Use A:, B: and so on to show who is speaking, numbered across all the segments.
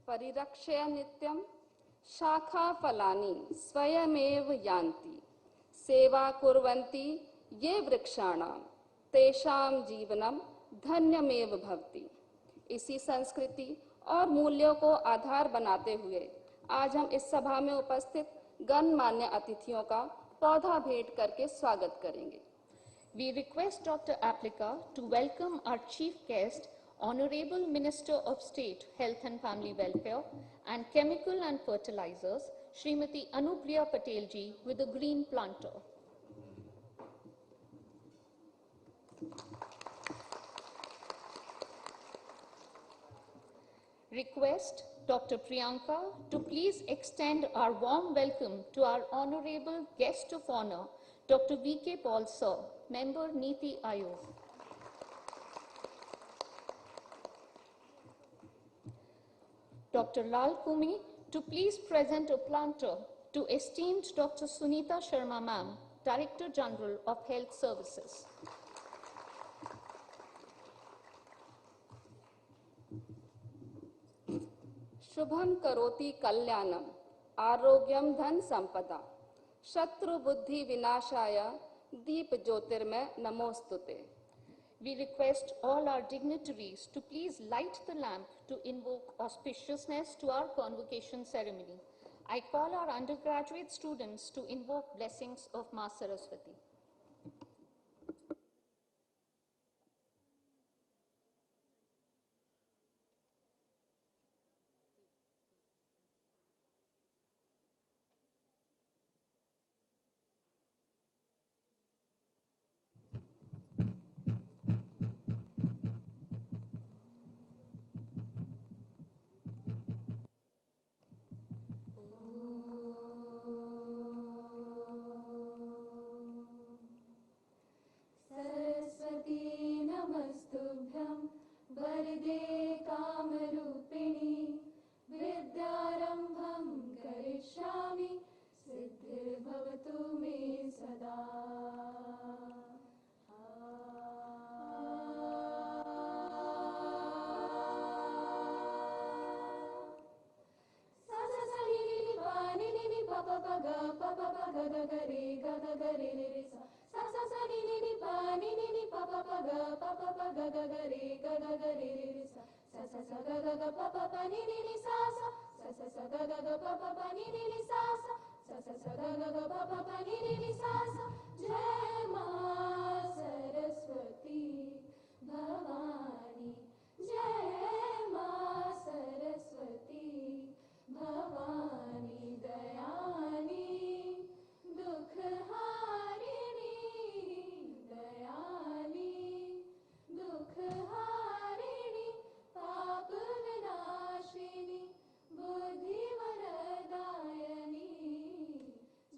A: परिरक्षय नित्यं शाखा फलानि स्वयमेव यान्ति सेवा कुर्वन्ति ये वृक्षाणां तेषां जीवनम धन्यमेव भवति। इसी संस्कृति और मूल्यों को आधार बनाते हुए आज हम इस सभा में उपस्थित गणमान्य अतिथियों का पौधा भेंट करके स्वागत करेंगे।
B: We request Dr. Aplika to welcome our chief guest, Honorable Minister of State, Health and Family Welfare and Chemical and Fertilizers, Srimati Anupriya Patel ji, with a green planter. Request Dr. Priyanka to please extend our warm welcome to our honorable guest of honor, Dr. V.K. Paul Sir, Member Niti Aayog. Dr. Lal Kumi to please present a planter to esteemed Dr. Sunita Sharma Ma'am, Director General of Health Services.
A: Shubham करोति कल्याणम आरोग्यम धन संपदा शत्रु बुद्धि विनाशाय दीप ज्योतिर्मय नमोस्तुते.
B: We request all our dignitaries to please light the lamp to invoke auspiciousness to our convocation ceremony. I call our undergraduate students to invoke blessings of Ma Saraswati.
C: वरदे कामरूपिणी विद्यारंभं करिष्यामि सिद्धिर्भवतु मे सदा. जय मां सरस्वती भवानी, जय मां सरस्वती भवानी दयानी दुख हारिणी, दयानी दुख हारिणी पाप विनाशिनी बुद्धि वरदायनी.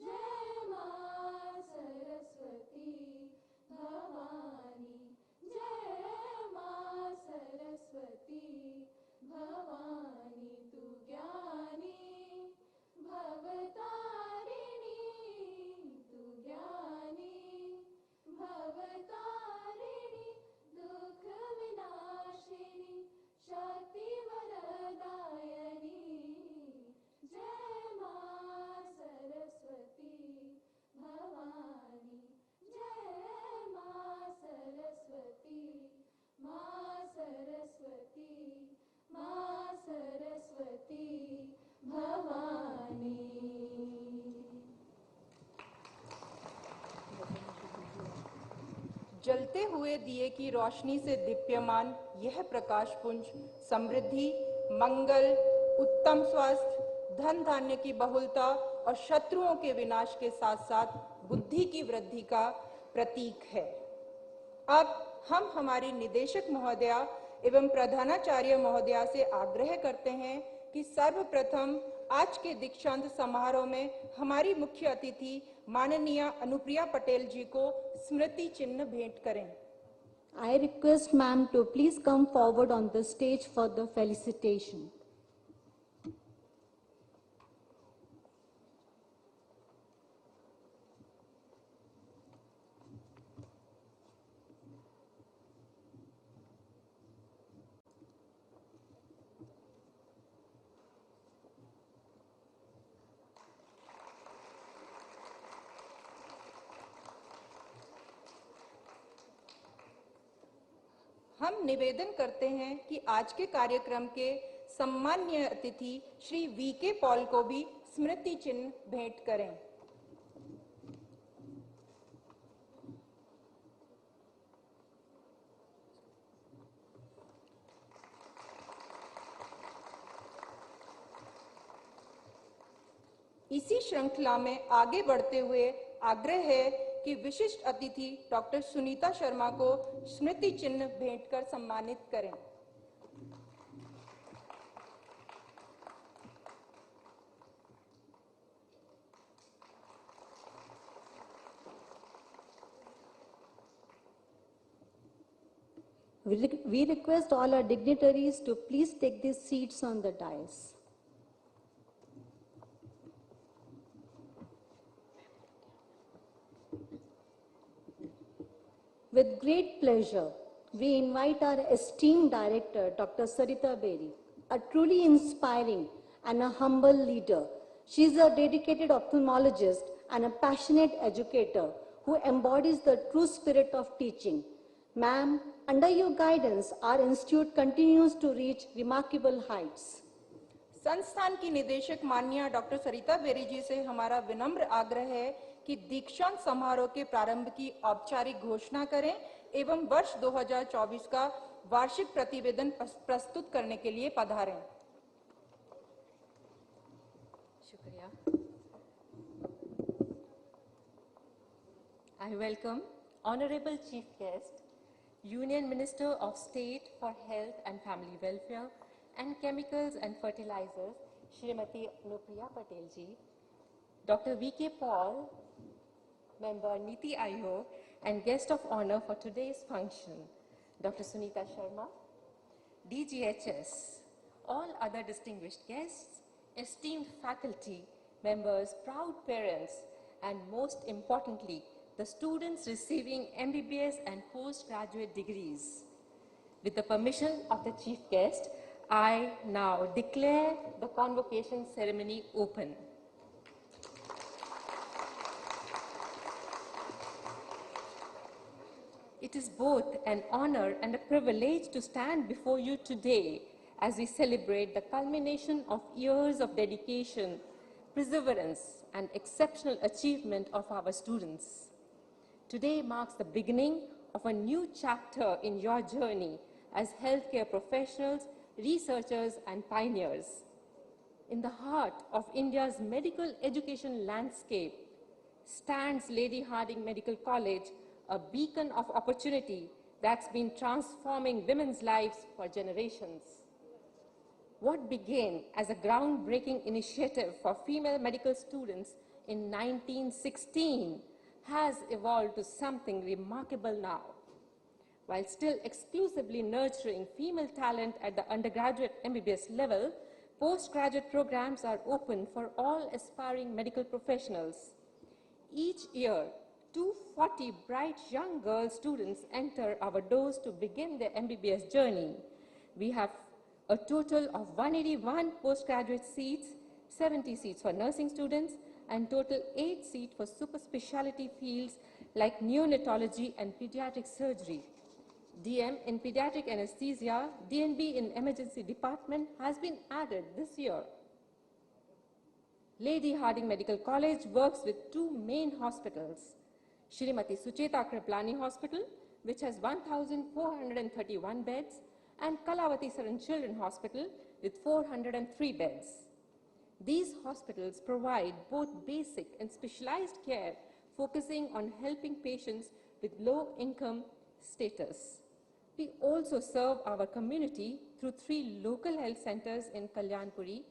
C: जय मां सरस्वती भवानी, जय मां सरस्वती भवानी. तू ज्ञानी भवतारिणी, तू ज्ञानी भवतारिणी दुख विनाशिनी शक्ति वरदायनी. जय मां सरस्वती भवानी, जय मां सरस्वती, मां सरस्वती, मां सरस्वती भवानी.
D: जलते हुए दिए की रोशनी से दीप्यमान यह प्रकाश पुंज समृद्धि, मंगल, उत्तम स्वास्थ्य, धन धान्य की बहुलता और शत्रुओं के विनाश के साथ साथ बुद्धि की वृद्धि का प्रतीक है. अब हम हमारी निदेशक महोदया एवं प्रधानाचार्य महोदया से आग्रह करते हैं कि सर्वप्रथम आज के दीक्षांत समारोह में हमारी मुख्य अतिथि माननीय अनुप्रिया पटेल जी को स्मृति चिन्ह भेंट करें.
E: I request ma'am to please come forward on the stage for the felicitation.
D: हम निवेदन करते हैं कि आज के कार्यक्रम के सम्माननीय अतिथि श्री वी.के. पॉल को भी स्मृति चिन्ह भेंट करें। इसी श्रृंखला में आगे बढ़ते हुए आग्रह है कि विशिष्ट अतिथि डॉक्टर सुनीता शर्मा को स्मृति चिन्ह भेंट कर सम्मानित करें।
E: We request all our dignitaries to please take their seats on the dais. With great pleasure, we invite our esteemed director, Dr. Sarita Beri, a truly inspiring and a humble leader. She is a dedicated ophthalmologist and a passionate educator who embodies the true spirit of teaching. Ma'am, under your guidance, our institute continues to reach remarkable heights.
D: संस्थान की निदेशक माननीय doctor सरिता berry जी से हमारा विनम्र आग्रह है कि दीक्षांत समारोह के प्रारंभ की औपचारिक घोषणा करें एवं वर्ष 2024 का वार्षिक प्रतिवेदन प्रस्तुत करने के लिए पधारें।
F: शुक्रिया। I welcome Honorable Chief Guest, Union Minister of State for Health and Family Welfare and Chemicals and Fertilizers, Srimati Anupriya Patel ji, Dr. V.K. Paul, Member Niti Aayog, and guest of honor for today's function, Dr. Sunita Sharma, DGHS, all other distinguished guests, esteemed faculty, members, proud parents, and most importantly, the students receiving MBBS and postgraduate degrees. With the permission of the chief guest, I now declare the convocation ceremony open. It is both an honor and a privilege to stand before you today as we celebrate the culmination of years of dedication, perseverance, and exceptional achievement of our students. Today marks the beginning of a new chapter in your journey as healthcare professionals, researchers, and pioneers. In the heart of India's medical education landscape stands Lady Hardinge Medical College, a beacon of opportunity that's been transforming women's lives for generations. What began as a groundbreaking initiative for female medical students in 1916 has evolved to something remarkable now. While still exclusively nurturing female talent at the undergraduate MBBS level, postgraduate programs are open for all aspiring medical professionals. Each year, 240 bright young girl students enter our doors to begin their MBBS journey. We have a total of 181 postgraduate seats, 70 seats for nursing students, and total 8 seats for super specialty fields like neonatology and pediatric surgery. DM in pediatric anesthesia, DNB in emergency department has been added this year. Lady Hardinge Medical College works with 2 main hospitals, Shrimati Sucheta Kriplani Hospital, which has 1,431 beds, and Kalavati Saran Children Hospital with 403 beds. These hospitals provide both basic and specialized care, focusing on helping patients with low income status. We also serve our community through 3 local health centers in Kalyanpuri,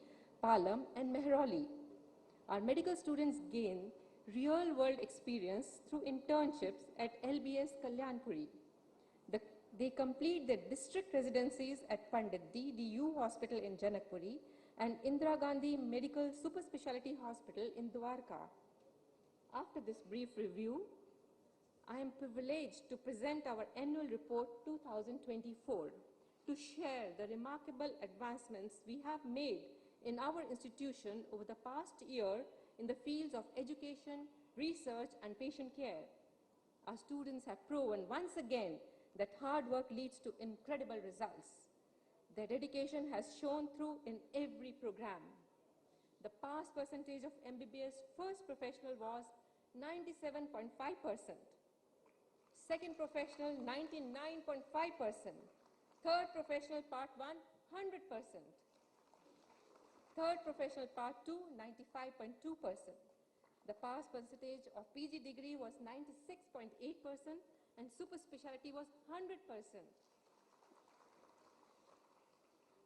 F: Palam, and Mehrauli. Our medical students gain real-world experience through internships at LBS Kalyanpuri. They complete their district residencies at Pandit DDU Hospital in Janakpuri and Indira Gandhi Medical Super Speciality Hospital in Dwarka. After this brief review, I am privileged to present our annual report 2024 to share the remarkable advancements we have made in our institution over the past year in the fields of education, research, and patient care. Our students have proven once again that hard work leads to incredible results. Their dedication has shown through in every program. The pass percentage of MBBS first professional was 97.5%. Second professional, 99.5%. Third professional part 1, 100%. Third professional part 2, 95.2%. The pass percentage of PG degree was 96.8% and super specialty was 100%.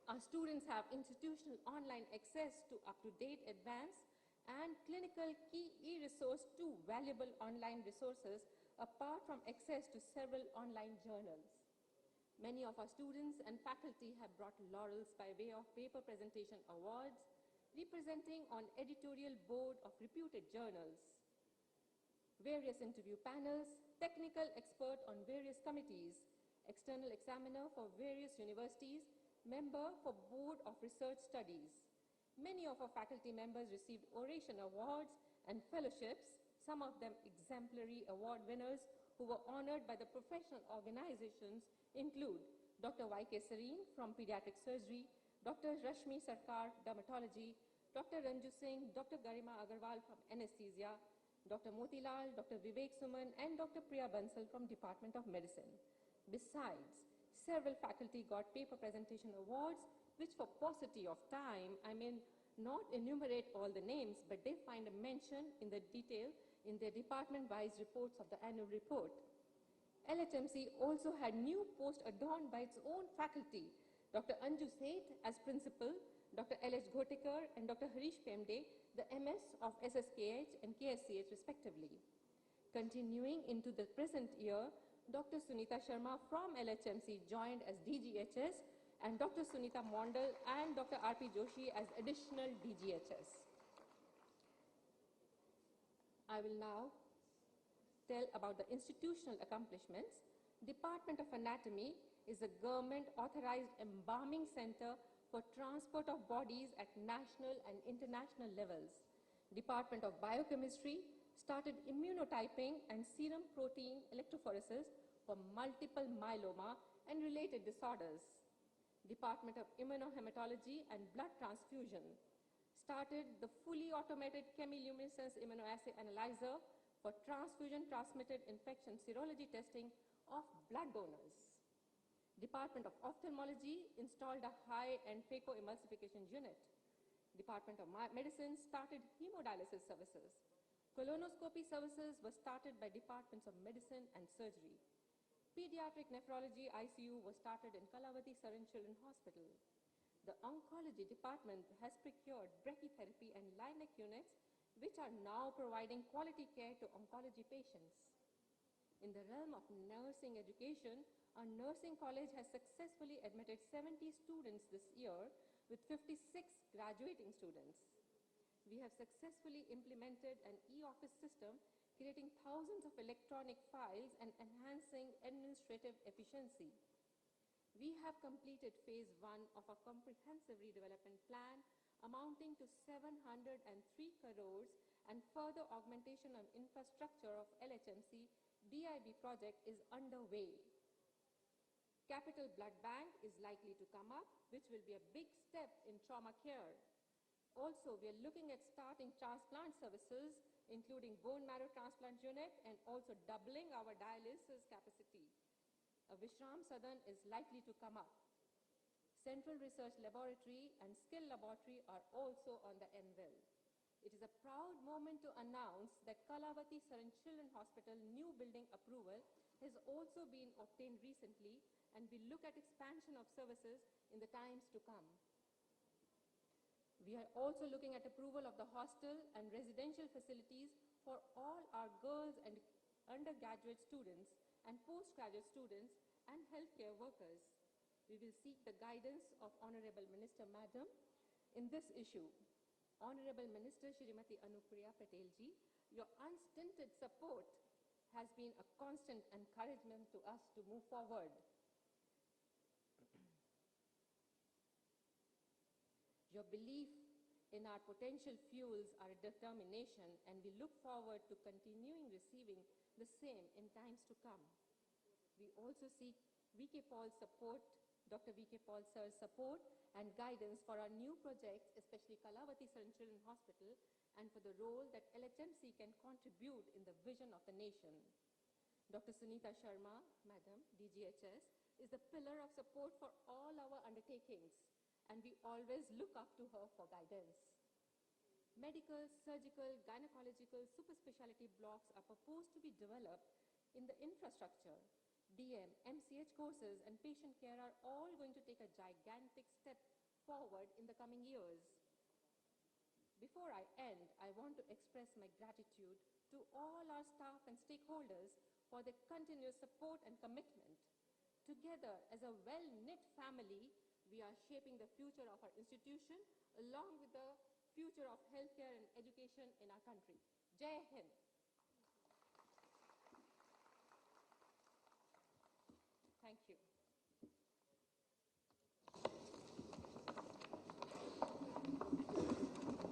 F: Our students have institutional online access to up-to-date advanced and clinical key e-resource to valuable online resources apart from access to several online journals. Many of our students and faculty have brought laurels by way of paper presentation awards, representing on editorial board of reputed journals, various interview panels, technical expert on various committees, external examiner for various universities, member for board of research studies. Many of our faculty members received oration awards and fellowships, some of them exemplary award winners who were honored by the professional organizations include Dr. Y.K. Sareen from pediatric surgery, Dr. Rashmi Sarkar, dermatology, Dr. Ranju Singh, Dr. Garima Agarwal from anesthesia, Dr. Motilal, Dr. Vivek Suman, and Dr. Priya Bansal from Department of Medicine. Besides, several faculty got paper presentation awards, which for paucity of time, I may not enumerate all the names, but they find a mention in the detail in their department-wise reports of the annual report. LHMC also had new posts adorned by its own faculty, Dr. Anju Seth as principal, Dr. L.H. Ghotekar and Dr. Harish Pemde, the MS of SSKH and KSCH respectively. Continuing into the present year, Dr. Sunita Sharma from LHMC joined as DGHS and Dr. Sunita Mondal and Dr. R.P. Joshi as additional DGHS. I will now tell about the institutional accomplishments. Department of Anatomy is a government authorized embalming center for transport of bodies at national and international levels. Department of Biochemistry started immunotyping and serum protein electrophoresis for multiple myeloma and related disorders. Department of Immunohematology and Blood Transfusion started the fully automated chemiluminescence immunoassay analyzer for transfusion-transmitted infection serology testing of blood donors. Department of Ophthalmology installed a high-end phacoemulsification unit. Department of Medicine started hemodialysis services. Colonoscopy services were started by departments of medicine and surgery. Pediatric nephrology ICU was started in Kalavati Saran Children's Hospital. The oncology department has procured brachytherapy and Linac units, which are now providing quality care to oncology patients. In the realm of nursing education, our nursing college has successfully admitted 70 students this year with 56 graduating students. We have successfully implemented an e-office system, creating thousands of electronic files and enhancing administrative efficiency. We have completed phase 1 of a comprehensive redevelopment plan amounting to 703 crores, and further augmentation of infrastructure of LHMC DIB project is underway. Capital Blood Bank is likely to come up, which will be a big step in trauma care. Also, we are looking at starting transplant services, including bone marrow transplant unit and also doubling our dialysis capacity. A Vishram Sadan is likely to come up. Central Research Laboratory and Skill Laboratory are also on the anvil. It is a proud moment to announce that Kalavati Saran Children's Hospital new building approval has also been obtained recently, and we look at expansion of services in the times to come. We are also looking at approval of the hostel and residential facilities for all our girls and undergraduate students and postgraduate students and healthcare workers. We will seek the guidance of Honorable Minister Madam in this issue. Honorable Minister Shrimati Anupriya Patel ji, your unstinted support has been a constant encouragement to us to move forward. Your belief in our potential fuels our determination, and we look forward to continuing receiving the same in times to come. We also seek VK Paul's support, Dr. VK Paul sir's support and guidance for our new projects, especially Kalavati Saran Children's Hospital, and for the role that LHMC can contribute in the vision of the nation. Dr. Sunita Sharma, Madam, DGHS, is the pillar of support for all our undertakings, and we always look up to her for guidance. Medical, surgical, gynecological, super specialty blocks are proposed to be developed in the infrastructure. DM, MCH courses and patient care are all going to take a gigantic step forward in the coming years. Before I end, I want to express my gratitude to all our staff and stakeholders for their continuous support and commitment. Together, as a well-knit family, we are shaping the future of our institution along with the future of healthcare and education in our country. Jai Hind. Thank you.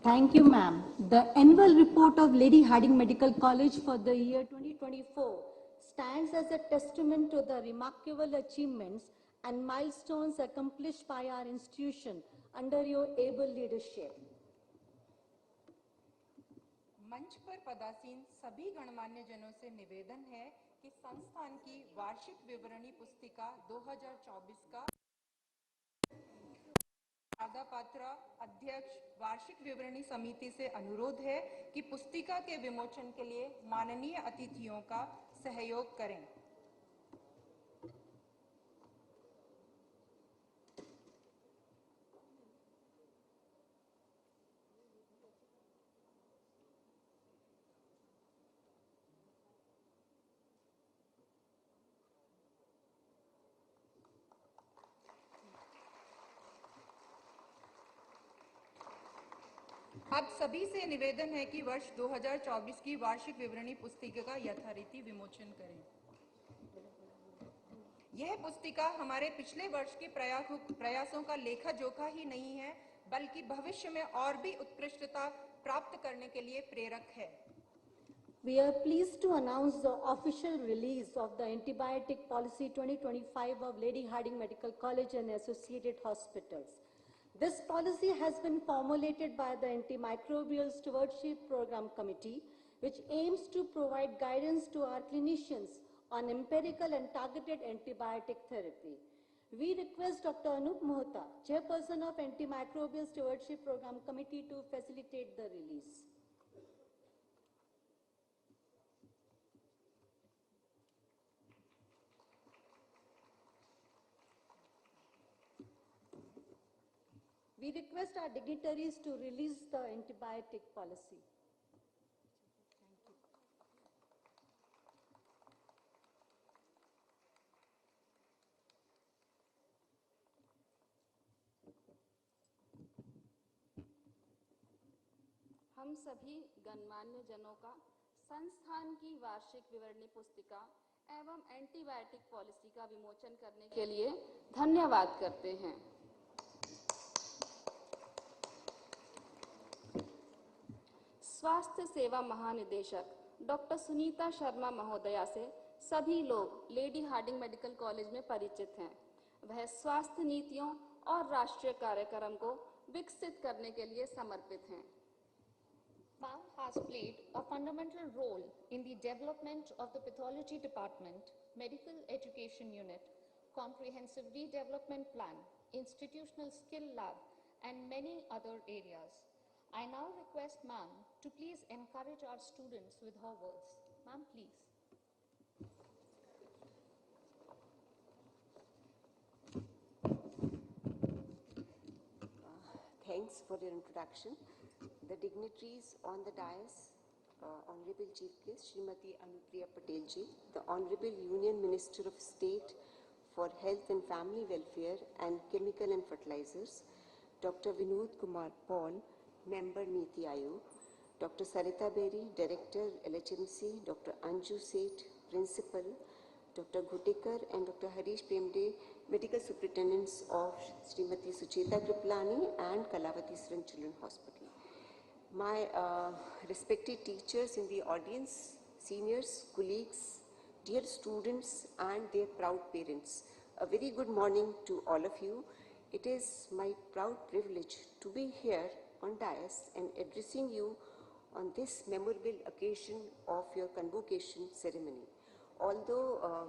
E: Thank you, ma'am. The annual report of Lady Hardinge Medical College for the year 2024 stands as a testament to the remarkable achievements and milestones accomplished by our institution under your able leadership.
D: मंच पर पदासीन सभी गणमान्य जनों से निवेदन है कि संस्थान की वार्षिक विवरणी पुस्तिका 2024 का राधा पात्रा अध्यक्ष वार्षिक विवरणी समिति से अनुरोध है कि पुस्तिका के विमोचन के लिए माननीय अतिथियों का सहयोग करें। आप सभी से निवेदन है कि वर्ष 2024 की वार्षिक विवरणी पुस्तिका का यथारीति विमोचन करें। यह पुस्तिका हमारे पिछले वर्ष के प्रयासों का लेखा जोखा ही नहीं है, बल्कि भविष्य में और भी उत्कृष्टता प्राप्त करने के लिए प्रेरक है।
E: We are pleased to announce the official release of the Antibiotic Policy 2025 of Lady Hardinge Medical College and Associated Hospitals. This policy has been formulated by the Antimicrobial Stewardship Program Committee, which aims to provide guidance to our clinicians on empirical and targeted antibiotic therapy. We request Dr. Anup Mohta, Chairperson of Antimicrobial Stewardship Program Committee, to facilitate the release. We request our dignitaries to release the antibiotic policy. Thank you.
A: हम सभी गणमान्य जनों का संस्थान की वार्षिक विवरणी पुस्तिका एवं एंटीबायोटिक पॉलिसी का विमोचन करने के लिए धन्यवाद करते हैं। स्वास्थ्य सेवा महानिदेशक डॉक्टर सुनीता शर्मा महोदया से सभी लोग लेडी हार्डिंग मेडिकल कॉलेज में परिचित हैं। वह स्वास्थ्य नीतियों और राष्ट्रीय कार्यक्रम को विकसित करने के लिए समर्पित हैं।
B: Ma'am has played a fundamental role in the development of the Pathology Department, Medical Education Unit, Comprehensive Redevelopment Plan, Institutional Skill Lab, and many other areas. I now request Ma'am to please encourage our students with her words. Ma'am, please.
G: Thanks for your introduction. The dignitaries on the dais, Honorable Chief Guest, Srimati Anupriya Patel ji, the Honorable Union Minister of State for Health and Family Welfare and Chemical and Fertilizers, Dr. Vinod Kumar Paul, Member Niti Aayog, Dr. Sarita Berry, Director LHMC, Dr. Anju Seth, Principal, Dr. Ghutekar and Dr. Harish Premde, Medical Superintendents of Srimati Sucheta Kriplani and Kalavati Saran Children's Hospital. My respected teachers in the audience, seniors, colleagues, dear students and their proud parents, a very good morning to all of you. It is my proud privilege to be here on dais and addressing you on this memorable occasion of your convocation ceremony. Although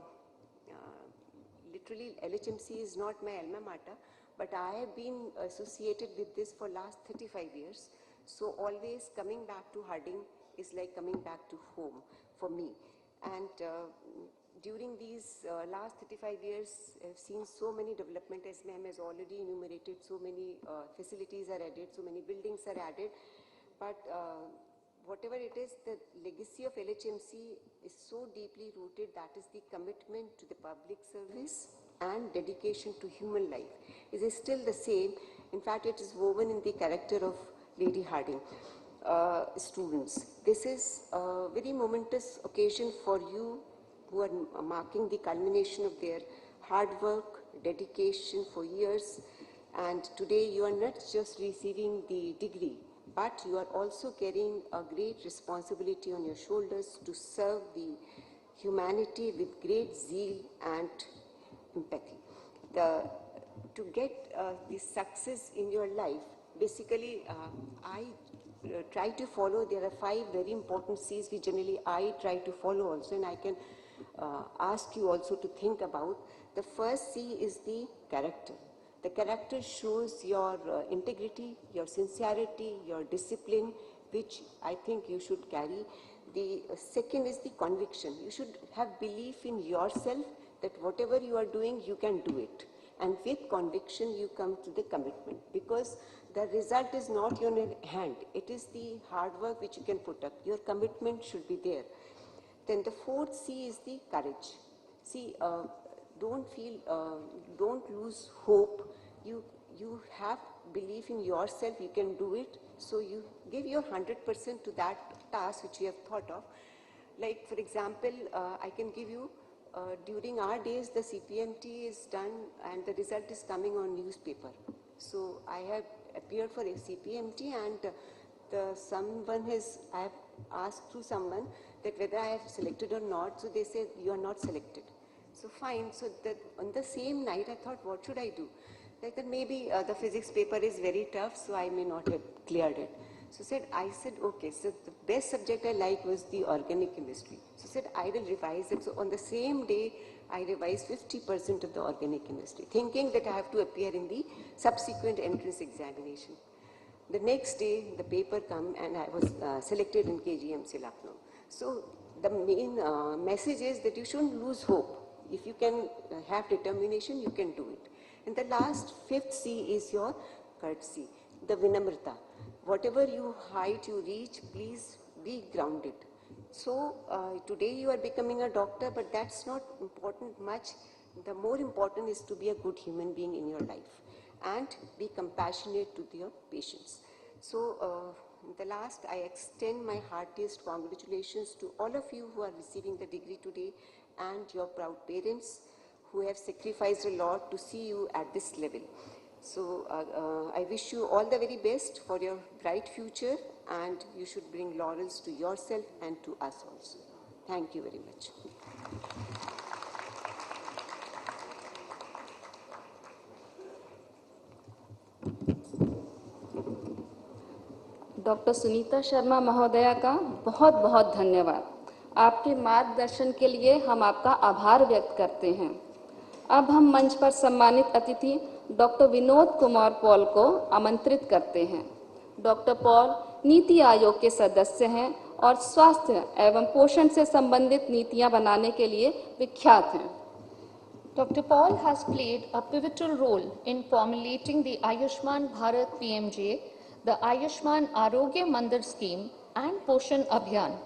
G: literally LHMC is not my alma mater, but I have been associated with this for last 35 years. So always coming back to Hardinge is like coming back to home for me. And during these last 35 years, I've seen so many development, as ma'am has already enumerated, so many facilities are added, so many buildings are added. But whatever it is, the legacy of LHMC is so deeply rooted, that is the commitment to the public service and dedication to human life. It is still the same. In fact, it is woven in the character of Lady Hardinge. Students, this is a very momentous occasion for you who are marking the culmination of their hard work, dedication for years, and today you are not just receiving the degree, but you are also carrying a great responsibility on your shoulders to serve the humanity with great zeal and empathy. To get the success in your life, basically I try to follow, there are 5 very important C's which generally I try to follow also, and I can ask you also to think about. The first C is the character. The character shows your integrity, your sincerity, your discipline, which I think you should carry. The second is the conviction. You should have belief in yourself that whatever you are doing, you can do it. And with conviction, you come to the commitment, because the result is not in your hand. It is the hard work which you can put up. Your commitment should be there. Then the fourth C is the courage. See, don't lose hope. You have belief in yourself, you can do it. So you give your 100% to that task which you have thought of. Like, for example, I can give you, during our days, the CPMT is done and the result is coming on newspaper. So I have appeared for a CPMT, and I have asked through someone that whether I have selected or not. So they said, you are not selected. So fine. So that on the same night, I thought, what should I do? Like that maybe the physics paper is very tough, so I may not have cleared it. So I said, okay, so the best subject I liked was the organic chemistry. So said, I will revise it. So on the same day, I revised 50% of the organic chemistry, thinking that I have to appear in the subsequent entrance examination. The next day, the paper come and I was selected in KGMC Lucknow. So the main message is that you shouldn't lose hope. If you can have determination, you can do it. And the last, 5th C is your courtesy, the vinamrata. Whatever you height you reach, please be grounded. So today you are becoming a doctor, but that's not important much. The more important is to be a good human being in your life and be compassionate to your patients. So the last, I extend my heartiest congratulations to all of you who are receiving the degree today, and your proud parents who have sacrificed a lot to see you at this level. So I wish you all the very best for your bright future, and you should bring laurels to yourself and to us also. Thank you very much.
A: Doctor Sunita Sharma महोदया का बहुत बहुत धन्यवाद। आपके मार्गदर्शन के लिए हम आपका आभार व्यक्त करते हैं। अब हम मंच पर सम्मानित अतिथि डॉक्टर विनोद कुमार पॉल को आमंत्रित करते हैं। डॉक्टर पॉल नीति आयोग के सदस्य हैं और स्वास्थ्य एवं पोषण से संबंधित नीतियां बनाने के लिए विख्यात हैं।
B: Dr. Paul has played a pivotal role in formulating the Ayushman Bharat PMJ, the Ayushman Arogya Mandir scheme, and Poshan Abhiyan.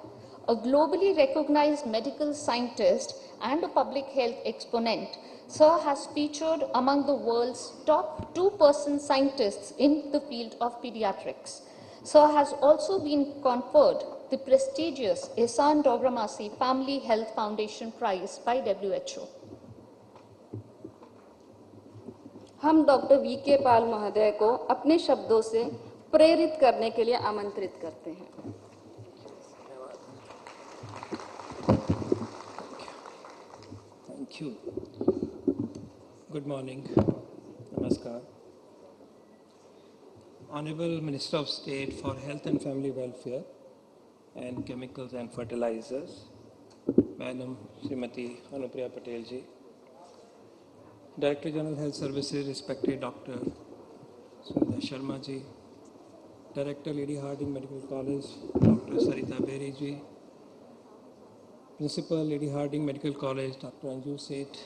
B: A globally recognized medical scientist and a public health exponent, Sir has featured among the world's top 2% scientists in the field of pediatrics. Sir has also been conferred the prestigious Ehsan Dogramasi Family Health Foundation Prize by WHO.
A: हम doctor VK. पाल महोदय को अपने शब्दों से प्रेरित करने के लिए आमंत्रित करते हैं।
H: Thank you. Good morning. Namaskar. Honorable Minister of State for Health and Family Welfare and Chemicals and Fertilizers, Madam Srimati Anupriya Patel ji, Director General Health Services, respected Dr. Sunita Sharma ji, Director Lady Hardinge Medical College, Dr. Sarita Beri ji, Principal Lady Hardinge Medical College, Dr. Anju Seth,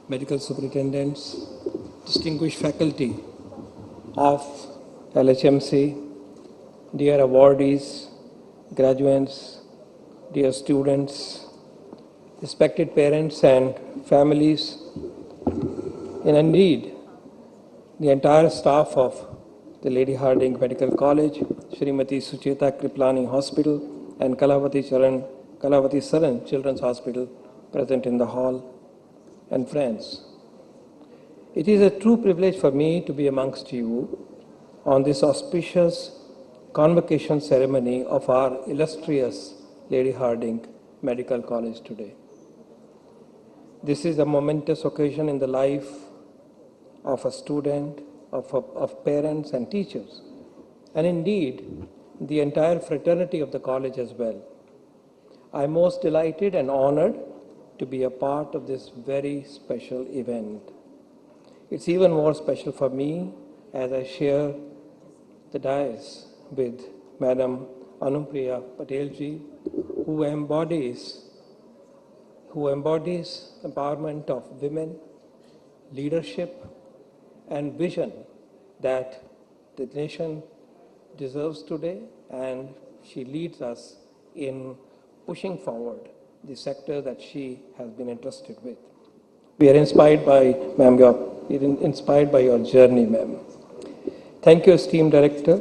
H: Medical Superintendents, distinguished faculty of LHMC, dear awardees, graduates, dear students, respected parents and families, and indeed the entire staff of the Lady Hardinge Medical College, Srimati Sucheta Kriplani Hospital, and Kalavati Saran Children's Hospital present in the hall, and friends. It is a true privilege for me to be amongst you on this auspicious convocation ceremony of our illustrious Lady Hardinge Medical College today. This is a momentous occasion in the life of a student, of parents and teachers, and indeed the entire fraternity of the college as well. I am most delighted and honored to be a part of this very special event. It's even more special for me as I share the dais with Madam Anupriya Patel ji, who embodies empowerment of women, leadership, and vision that the nation deserves today, and she leads us in pushing forward the sector that she has been entrusted with. We are inspired by, ma'am, inspired by your journey, ma'am. Thank you, esteemed director,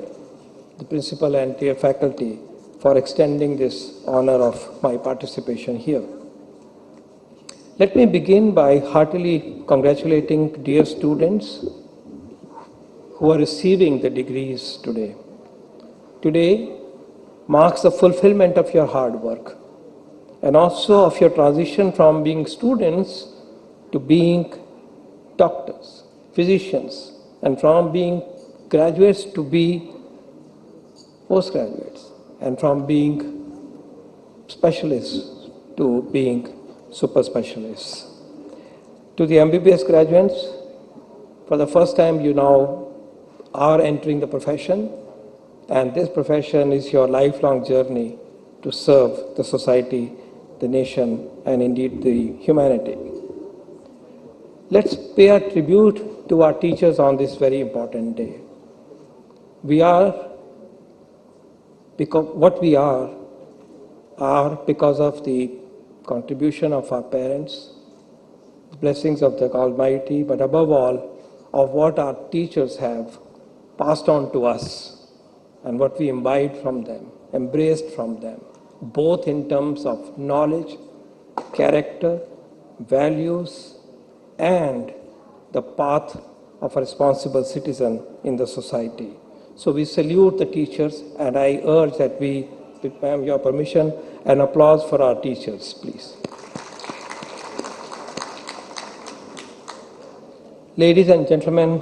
H: the principal and dear faculty for extending this honor of my participation here. Let me begin by heartily congratulating dear students who are receiving the degrees today. Today marks the fulfillment of your hard work and also of your transition from being students to being doctors, physicians, and from being graduates to be postgraduates, and from being specialists to being super specialists. To the MBBS graduates, for the first time you now are entering the profession, and this profession is your lifelong journey to serve the society, the nation, and indeed the humanity. Let's pay our tribute to our teachers on this very important day. We are, because what we are because of the contribution of our parents, the blessings of the Almighty, but above all, of what our teachers have passed on to us and what we imbibed from them, embraced from them, both in terms of knowledge, character, values, and the path of a responsible citizen in the society. So we salute the teachers, and I urge that we, with your permission, an applause for our teachers, please. Ladies and gentlemen,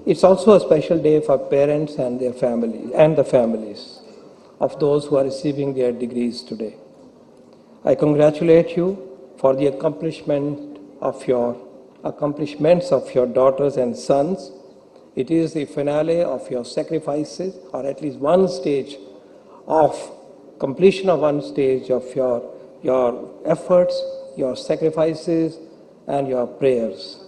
H: it's also a special day for parents and their families, and the families of those who are receiving their degrees today. I congratulate you for the accomplishments of your daughters and sons. It is the finale of your sacrifices, or at least one stage of completion of one stage of your efforts, your sacrifices, and your prayers.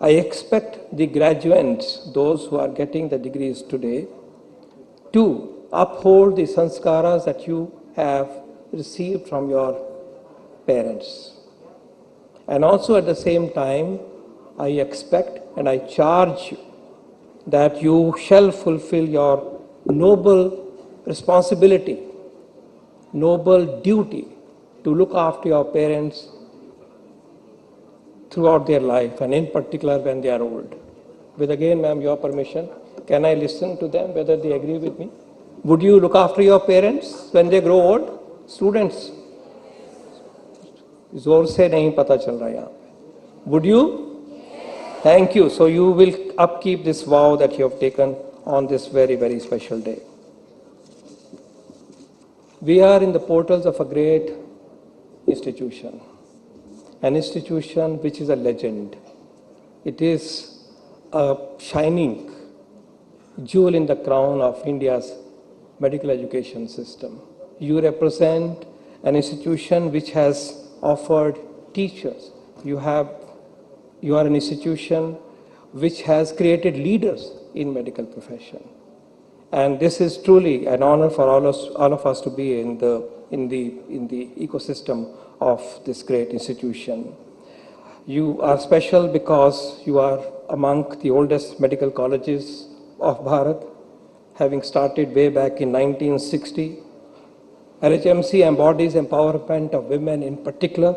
H: I expect the graduates, those who are getting the degrees today, to uphold the sanskaras that you have received from your parents. And also at the same time, I expect and I charge you that you shall fulfill your noble responsibility, noble duty to look after your parents throughout their life, and in particular when they are old. With again, ma'am, your permission, can I listen to them whether they agree with me? Would you look after your parents when they grow old? Students? जोर से नहीं पता चल रहा यहाँ पे. Would you? Thank you. So you will upkeep this vow that you have taken on this very, very special day. We are in the portals of a great institution, an institution which is a legend. It is a shining jewel in the crown of India's medical education system. You represent an institution which has offered teachers. You are an institution which has created leaders in medical profession. And this is truly an honor for all of us to be in the ecosystem of this great institution. You are special because you are among the oldest medical colleges of Bharat, having started way back in 1960. LHMC embodies empowerment of women in particular.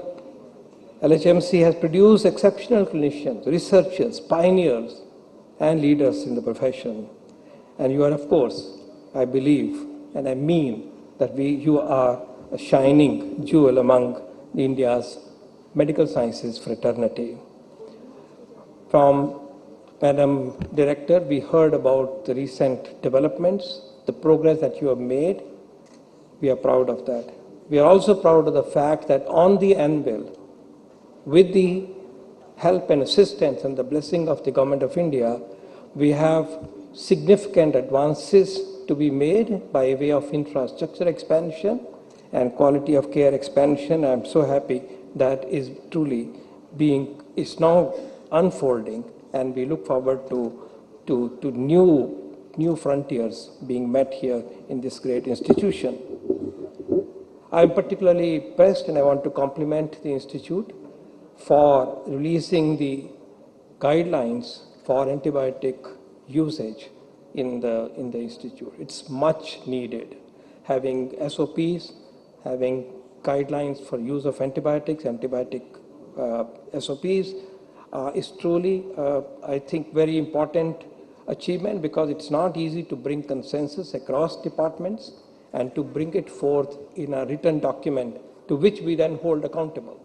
H: LHMC has produced exceptional clinicians, researchers, pioneers, and leaders in the profession. And you are, of course, I believe, and I mean that you are a shining jewel among India's medical sciences fraternity. From Madam Director, we heard about the recent developments, the progress that you have made. We are proud of that. We are also proud of the fact that on the anvil, with the help and assistance and the blessing of the Government of India, we have significant advances to be made by way of infrastructure expansion and quality of care expansion. I'm so happy that is now unfolding, and we look forward to new frontiers being met here in this great institution. I'm particularly impressed, and I want to compliment the Institute for releasing the guidelines for antibiotic usage in the Institute. It's much needed. Having SOPs, having guidelines for use of antibiotics, antibiotic SOPs is truly, I think, very important achievement, because it's not easy to bring consensus across departments and to bring it forth in a written document to which we then hold accountable.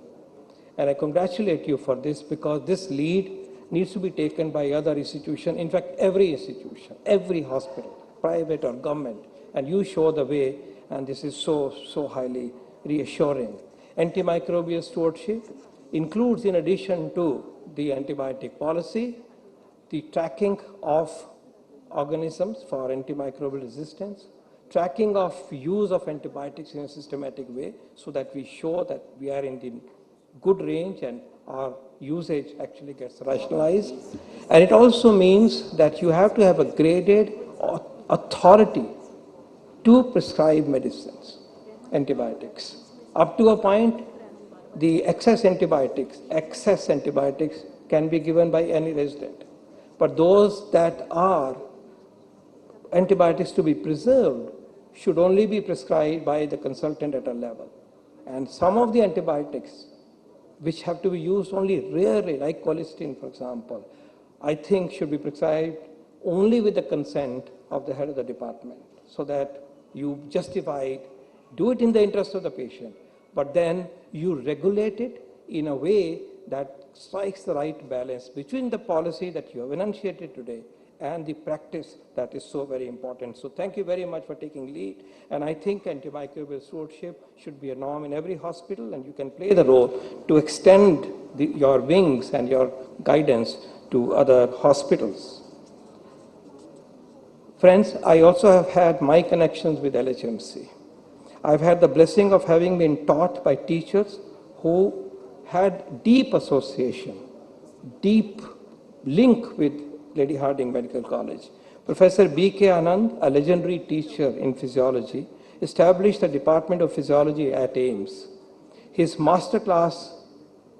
H: And I congratulate you for this, because this lead needs to be taken by other institutions, in fact, every institution, every hospital, private or government, and you show the way, and this is so highly reassuring. Antimicrobial stewardship includes, in addition to the antibiotic policy, the tracking of organisms for antimicrobial resistance, tracking of use of antibiotics in a systematic way, so that we show that we are in the good range and our usage actually gets rationalized. And it also means that you have to have a graded authority to prescribe medicines, antibiotics. Up to a point, the excess antibiotics can be given by any resident. But those that are antibiotics to be preserved should only be prescribed by the consultant at a level. And some of the antibiotics which have to be used only rarely, like colistin, for example, I think should be prescribed only with the consent of the head of the department, so that you justify it, do it in the interest of the patient, but then you regulate it in a way that strikes the right balance between the policy that you have enunciated today and the practice that is so very important. So thank you very much for taking lead. And I think antimicrobial stewardship should be a norm in every hospital, and you can play the role to extend your wings and your guidance to other hospitals. Friends, I also have had my connections with LHMC. I've had the blessing of having been taught by teachers who had deep association, deep link with Lady Hardinge Medical College. Professor B.K. Anand, a legendary teacher in physiology, established the Department of Physiology at AIIMS. His master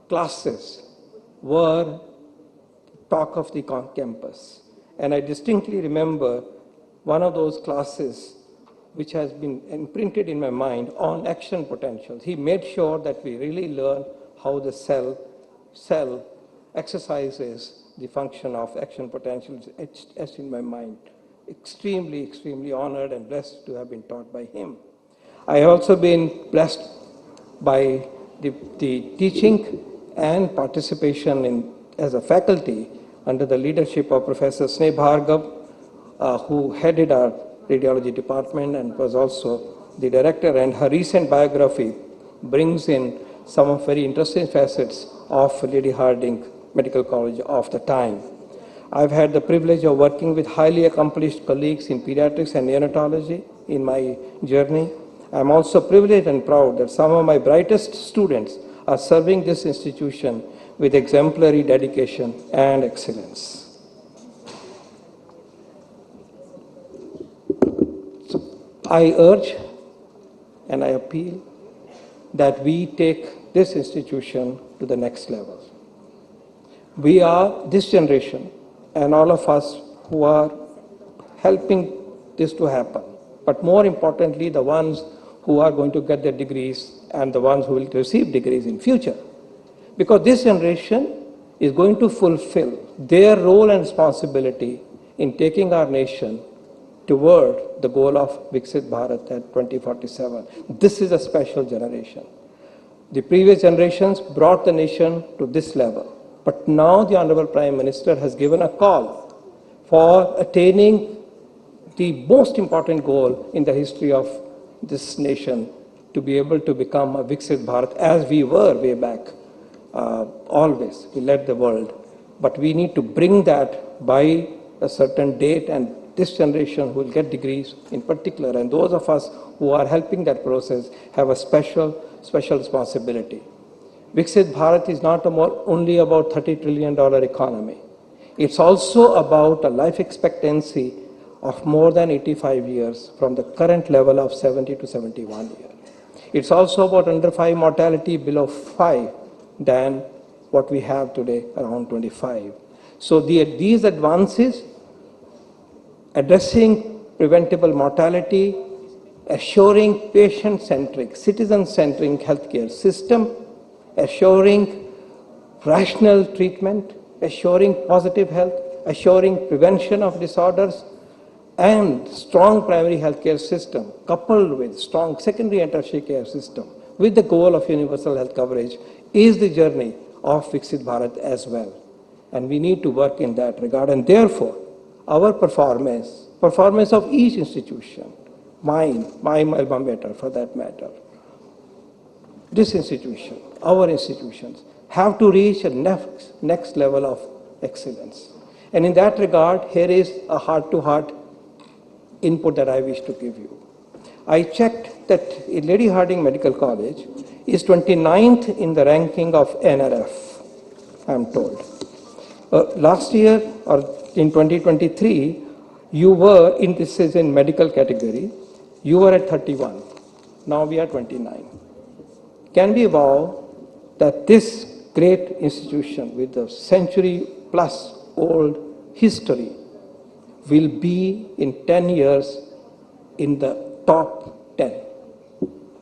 H: classes were talk of the campus. And I distinctly remember one of those classes which has been imprinted in my mind on action potentials. He made sure that we really learn how the cell exercises the function of action potentials, etched in my mind. Extremely honored and blessed to have been taught by him. I have also been blessed by the teaching and participation in, as a faculty under the leadership of Professor Sneh Bhargav, who headed our radiology department and was also the director, and her recent biography brings in some of very interesting facets of Lady Hardinge Medical College of the time. I've had the privilege of working with highly accomplished colleagues in pediatrics and neonatology in my journey. I'm also privileged and proud that some of my brightest students are serving this institution with exemplary dedication and excellence. So I urge and I appeal that we take this institution to the next level. We are, this generation, and all of us who are helping this to happen, but more importantly, the ones who are going to get their degrees and the ones who will receive degrees in future. Because this generation is going to fulfill their role and responsibility in taking our nation toward the goal of Viksit Bharat at 2047. This is a special generation. The previous generations brought the nation to this level. But now the Honorable Prime Minister has given a call for attaining the most important goal in the history of this nation, to be able to become a Viksit Bharat as we were way back. Always, we led the world. But we need to bring that by a certain date, and this generation will get degrees in particular, and those of us who are helping that process have a special responsibility. Viksit Bharat is not only about $30 trillion economy. It's also about a life expectancy of more than 85 years from the current level of 70 to 71 years. It's also about under 5 mortality, below 5 than what we have today, around 25. So these advances, addressing preventable mortality, assuring patient-centric, citizen-centric healthcare system, assuring rational treatment, assuring positive health, assuring prevention of disorders, and strong primary healthcare system coupled with strong secondary and tertiary care system with the goal of universal health coverage is the journey of Viksit Bharat as well. And we need to work in that regard. And therefore, our performance of each institution, my alma mater for that matter, this institution, our institutions, have to reach a next level of excellence. And in that regard, here is a heart-to-heart input that I wish to give you. I checked that Lady Hardinge Medical College is 29th in the ranking of NRF, I'm told. Last year, or in 2023, you were, this is in medical category, you were at 31. Now we are 29. Can we vow that this great institution with a century-plus old history will be in 10 years in the top 10?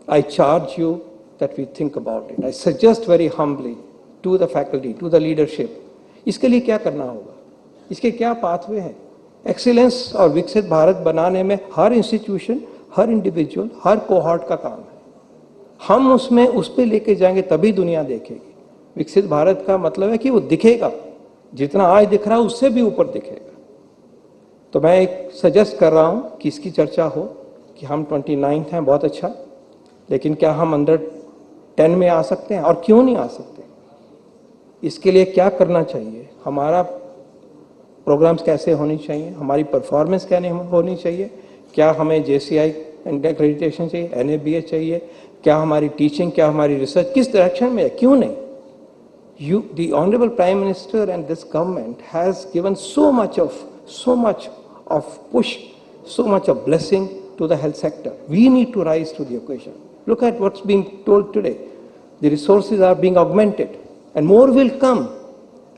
H: I charge you that we think about it. I suggest very humbly to the faculty, to the leadership, इसके लिए क्या करना होगा, इसके क्या pathway हैं? Excellence और विकसित भारत बनाने में हर इंस्टीट्यूशन, हर इंडिविजुअल, हर कोहॉर्ट का काम है. हम उसमें उस पे लेके जाएंगे तभी दुनिया देखेगी. विकसित भारत का मतलब है कि वो दिखेगा, जितना आज दिख रहा है उससे भी ऊपर दिखेगा. तो मैं एक सजेस्ट कर रहा हूं कि इसकी चर्चा हो कि हम 29 हैं, बहुत अच्छा, लेकिन क्या हम अंदर 10 में आ सकते हैं और क्यों नहीं आ सकते? इसके लिए क्या करना चाहिए? हमारा प्रोग्राम्स कैसे होनी चाहिए? हमारी परफॉर्मेंस क्या होनी चाहिए? क्या हमें JCI एक्रेडिटेशन चाहिए, NABA चाहिए? क्या हमारी टीचिंग, क्या हमारी रिसर्च किस डायरेक्शन में है, क्यों नहीं? The Honorable Prime Minister and this government has given so much of push, so much of blessing to the health sector. We need to rise to the occasion. Look at what's being told today. The resources are being augmented, and more will come.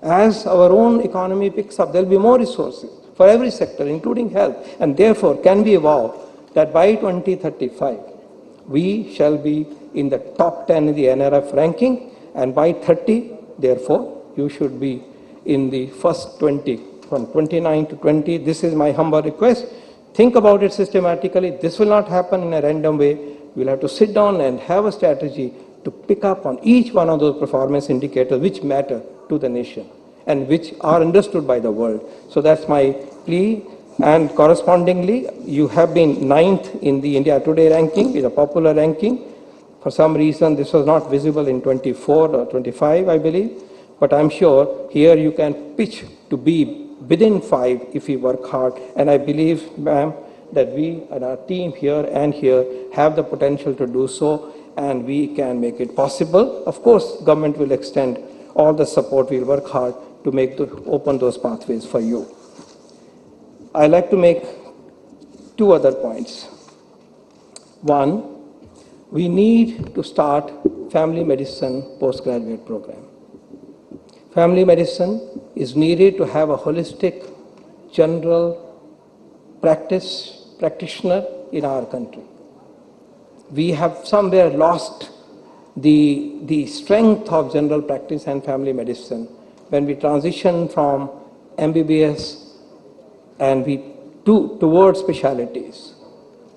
H: As our own economy picks up, there will be more resources for every sector, including health. And therefore, can we vow that by 2035, we shall be in the top 10 in the NRF ranking, and by 30, therefore, you should be in the first 20, from 29 to 20. This is my humble request. Think about it systematically. This will not happen in a random way. We'll have to sit down and have a strategy to pick up on each one of those performance indicators which matter to the nation and which are understood by the world. So that's my plea. And correspondingly, you have been ninth in the India Today ranking, is a popular ranking. For some reason, this was not visible in 24 or 25, I believe. But I'm sure here you can pitch to be within 5 if you work hard. And I believe, ma'am, that we and our team here and here have the potential to do so, and we can make it possible. Of course, government will extend all the support. We'll work hard to open those pathways for you. I'd like to make 2 other points. One, we need to start family medicine postgraduate program. Family medicine is needed to have a holistic general practitioner in our country. We have somewhere lost the strength of general practice and family medicine when we transition from MBBS and towards specialties.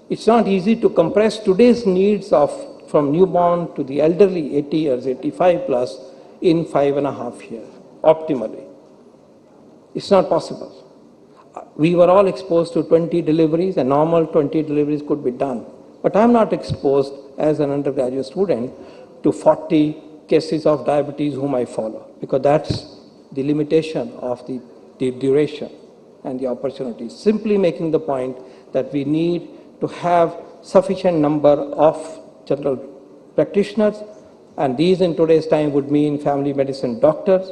H: It's not easy to compress today's needs from newborn to the elderly, 80 years, 85 plus, in 5.5 years, optimally. It's not possible. We were all exposed to 20 deliveries, and normal 20 deliveries could be done. But I'm not exposed as an undergraduate student to 40 cases of diabetes whom I follow, because that's the limitation of the duration and the opportunities. Simply making the point that we need to have sufficient number of general practitioners, and these in today's time would mean family medicine doctors.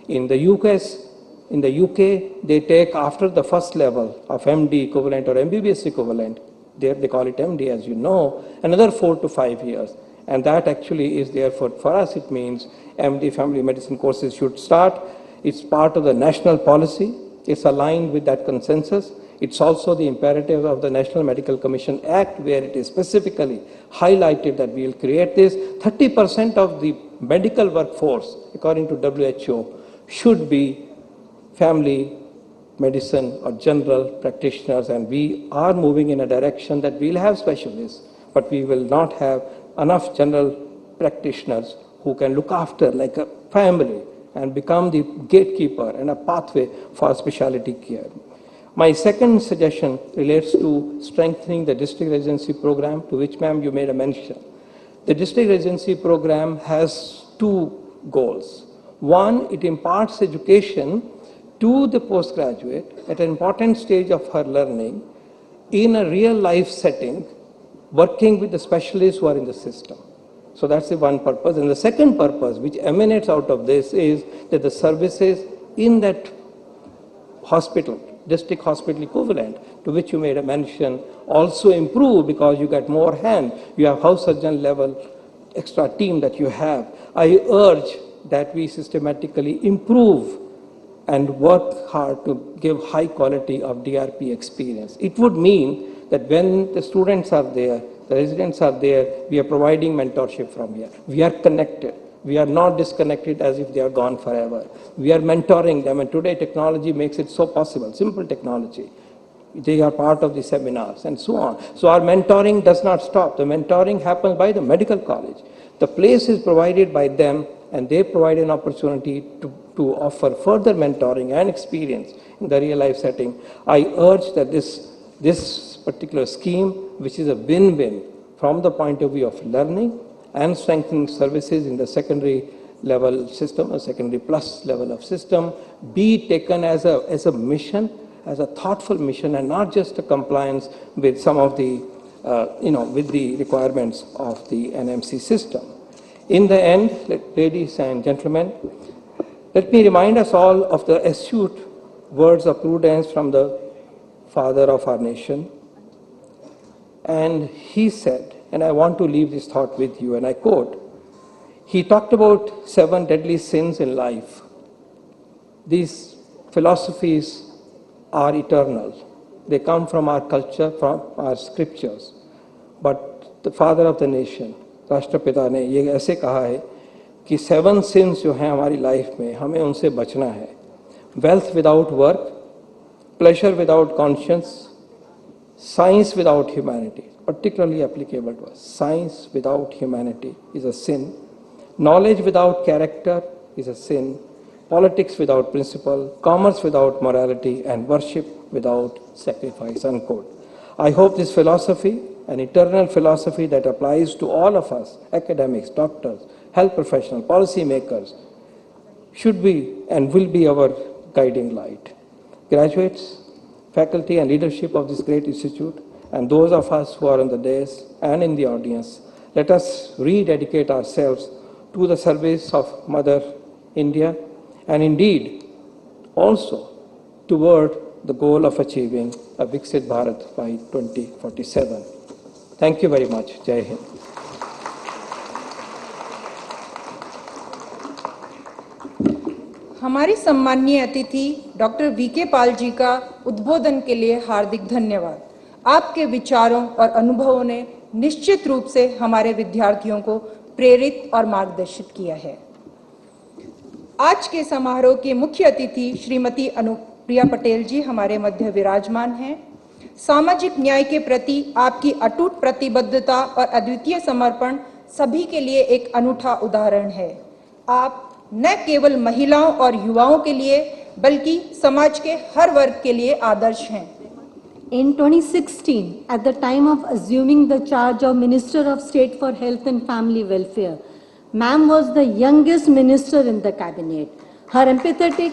H: In the UK, they take after the first level of MD equivalent or MBBS equivalent, there they call it MD as you know, another 4 to 5 years. And that actually is there for us it means MD family medicine courses should start. It's part of the national policy. It's aligned with that consensus. It's also the imperative of the National Medical Commission Act, where it is specifically highlighted that we will create this. 30% of the medical workforce, according to WHO, should be family medicine or general practitioners, and we are moving in a direction that we'll have specialists, but we will not have enough general practitioners who can look after like a family and become the gatekeeper and a pathway for specialty care. My second suggestion relates to strengthening the district residency program, to which, ma'am, you made a mention. The district residency program has 2 goals. One, it imparts education to the postgraduate at an important stage of her learning in a real life setting, working with the specialists who are in the system. So that's the one purpose. And the second purpose, which emanates out of this, is that the services in that hospital, district hospital equivalent, to which you made a mention, also improve because you get more hand. You have house surgeon level extra team that you have. I urge that we systematically improve and work hard to give high quality of DRP experience. It would mean that when the students are there, the residents are there, we are providing mentorship from here. We are connected. We are not disconnected as if they are gone forever. We are mentoring them, and today technology makes it so possible, simple technology. They are part of the seminars and so on. So our mentoring does not stop. The mentoring happens by the medical college. The place is provided by them, and they provide an opportunity to offer further mentoring and experience in the real life setting. I urge that this particular scheme, which is a win-win from the point of view of learning and strengthening services in the secondary level system, a secondary plus level of system, be taken as a mission, as a thoughtful mission, and not just a compliance with some of the, with the requirements of the NMC system. In the end, ladies and gentlemen, let me remind us all of the astute words of prudence from the father of our nation. And he said, and I want to leave this thought with you, and I quote, he talked about 7 deadly sins in life. These philosophies are eternal. They come from our culture, from our scriptures. But the father of the nation, राष्ट्रपिता ने ये ऐसे कहा है कि 7 sins जो हैं हमारी लाइफ में, हमें उनसे बचना है. Wealth without work, pleasure without conscience, science without humanity, particularly applicable to us. Science without humanity is a sin. Knowledge without character is a sin, politics without principle, commerce without morality, and worship without sacrifice, unquote. I hope this philosophy, an eternal philosophy that applies to all of us, academics, doctors, health professionals, policy makers, should be and will be our guiding light. Graduates, faculty, and leadership of this great institute, and those of us who are on the dais and in the audience, let us rededicate ourselves to the service of Mother India and indeed also toward the goal of achieving a Viksit Bharat by 2047. Thank you very much. Jai Hind.
D: हमारी सम्माननीय अतिथि doctor VK Pal ji का उद्बोधन के लिए हार्दिक धन्यवाद। आपके विचारों और अनुभवों ने निश्चित रूप से हमारे विद्यार्थियों को प्रेरित और मार्गदर्शित किया है। आज के समारोह के मुख्य अतिथि श्रीमती अनुप्रिया पटेल जी हमारे मध्य विराजमान हैं। सामाजिक न्याय के प्रति आपकी अटूट प्रतिबद्धता और अद्वितीय समर्पण सभी के लिए एक अनूठा उदाहरण है। आप न केवल महिलाओं और युवाओं के लिए बल्कि समाज के हर वर्ग के लिए आदर्श हैं।
E: In 2016, at the time of assuming the charge of Minister of State for Health and Family Welfare, Ma'am was the youngest minister in the cabinet. Her empathetic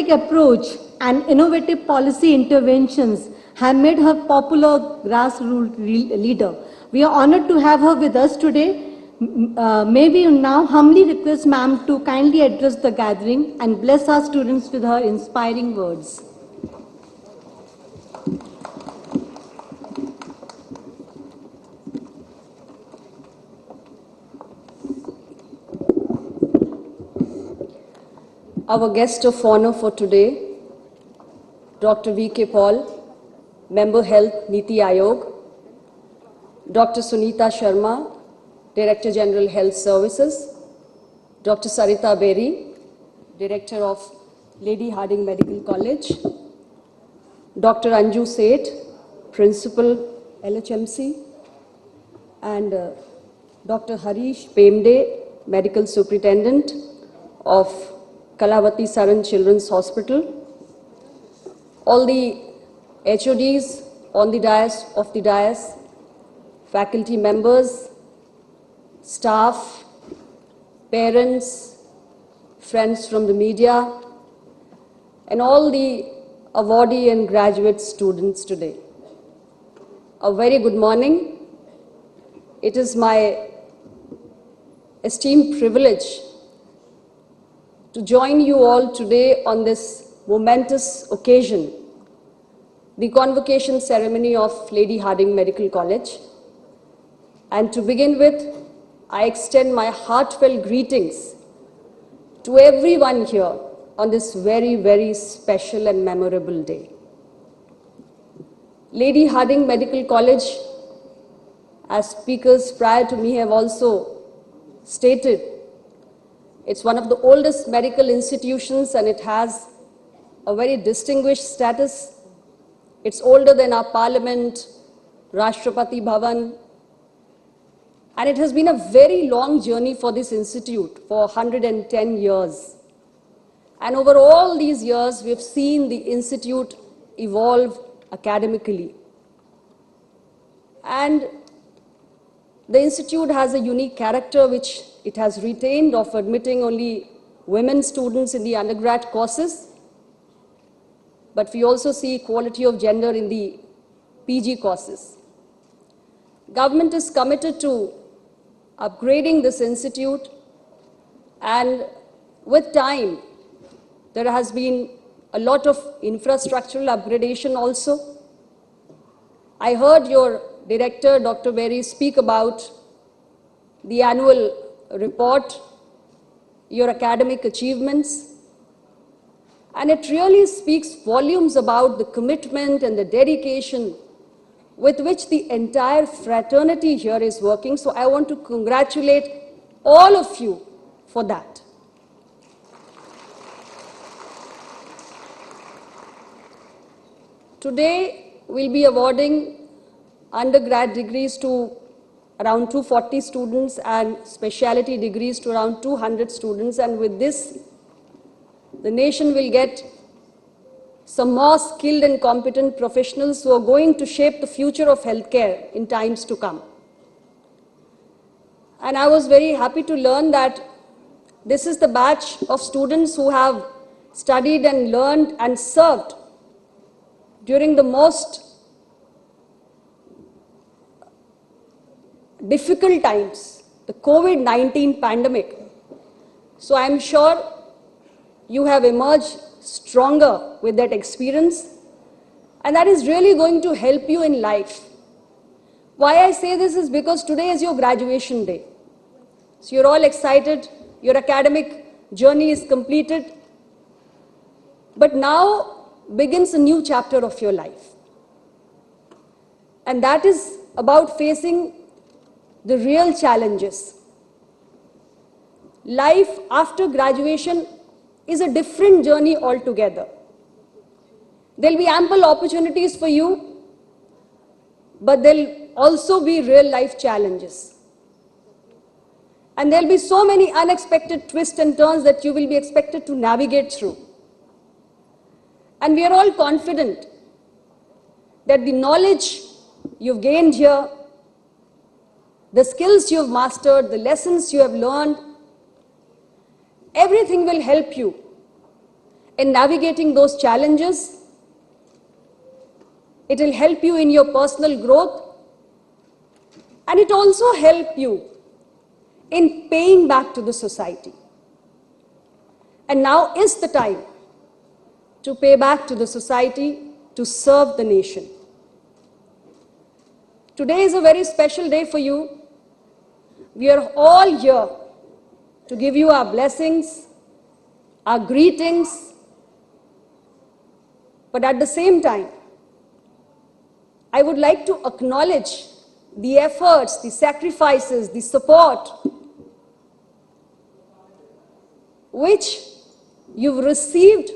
E: approach and innovative policy interventions have made her popular grassroots leader. We are honored to have her with us today. May we now humbly request Ma'am to kindly address the gathering and bless our students with her inspiring words.
I: Our guest of honor for today, Dr. V.K. Paul, Member Health Niti Aayog, Dr. Sunita Sharma, Director General Health Services, Dr. Sarita Beri, Director of Lady Hardinge Medical College, Dr. Anju Seth, Principal LHMC, and Dr. Harish Pemde, Medical Superintendent of Kalavati Saran Children's Hospital, all the HODs on the dais, faculty members, staff, parents, friends from the media, and all the awardee and graduate students today. A very good morning. It is my esteemed privilege to join you all today on this momentous occasion, the convocation ceremony of Lady Hardinge Medical College. And to begin with, I extend my heartfelt greetings to everyone here on this very, very special and memorable day. Lady Hardinge Medical College, as speakers prior to me have also stated, it's one of the oldest medical institutions and it has a very distinguished status. It's older than our parliament, Rashtrapati Bhavan, and it has been a very long journey for this institute for 110 years. And over all these years, we've seen the institute evolve academically. And the institute has a unique character which it has retained of admitting only women students in the undergrad courses. But we also see equality of gender in the PG courses. Government is committed to upgrading this institute, and with time, there has been a lot of infrastructural upgradation also. I heard your director, Dr. Beri, speak about the annual report, your academic achievements, and it really speaks volumes about the commitment and the dedication with which the entire fraternity here is working. So I want to congratulate all of you for that. Today, we'll be awarding undergrad degrees to around 240 students and specialty degrees to around 200 students. And with this, the nation will get some more skilled and competent professionals who are going to shape the future of healthcare in times to come. And I was very happy to learn that this is the batch of students who have studied and learned and served during the most difficult times, the COVID-19 pandemic. So I'm sure you have emerged stronger with that experience, and that is really going to help you in life. Why I say this is because today is your graduation day. So you're all excited, your academic journey is completed, but now begins a new chapter of your life. And that is about facing the real challenges. Life after graduation is a different journey altogether. There'll be ample opportunities for you, but there'll also be real life challenges. And there'll be so many unexpected twists and turns that you will be expected to navigate through. And we are all confident that the knowledge you've gained here, the skills you've mastered, the lessons you have learned, everything will help you in navigating those challenges. It will help you in your personal growth, and it also help you in paying back to the society. And now is the time to pay back to the society, to serve the nation. Today is a very special day for you. We are all here to give you our blessings, our greetings, but at the same time, I would like to acknowledge the efforts, the sacrifices, the support which you've received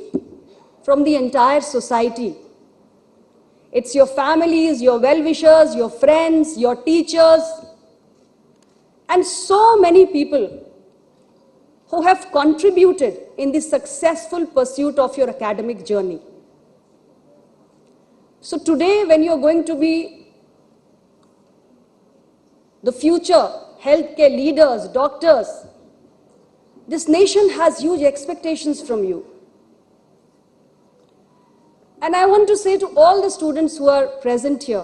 I: from the entire society. It's your families, your well-wishers, your friends, your teachers, and so many people who have contributed in the successful pursuit of your academic journey. So today, when you're going to be the future healthcare leaders, doctors, this nation has huge expectations from you. And I want to say to all the students who are present here,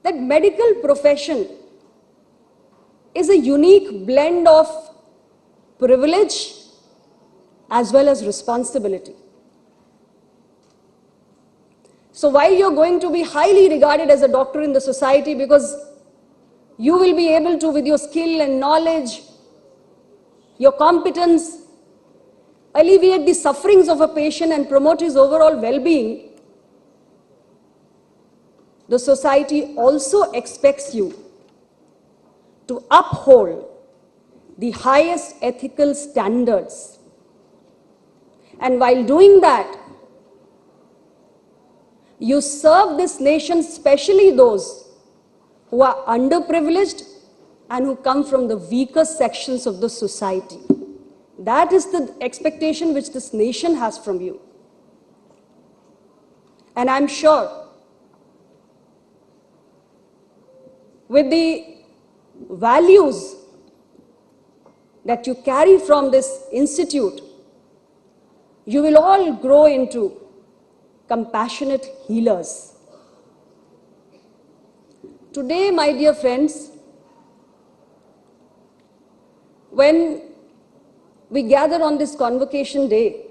I: that medical profession is a unique blend of privilege as well as responsibility. So while you're going to be highly regarded as a doctor in the society because you will be able to, with your skill and knowledge, your competence, alleviate the sufferings of a patient and promote his overall well-being, the society also expects you to uphold the highest ethical standards. And while doing that, you serve this nation, especially those who are underprivileged and who come from the weaker sections of the society. That is the expectation which this nation has from you. And I'm sure with the values that you carry from this institute, you will all grow into compassionate healers. Today, my dear friends, when we gather on this Convocation Day,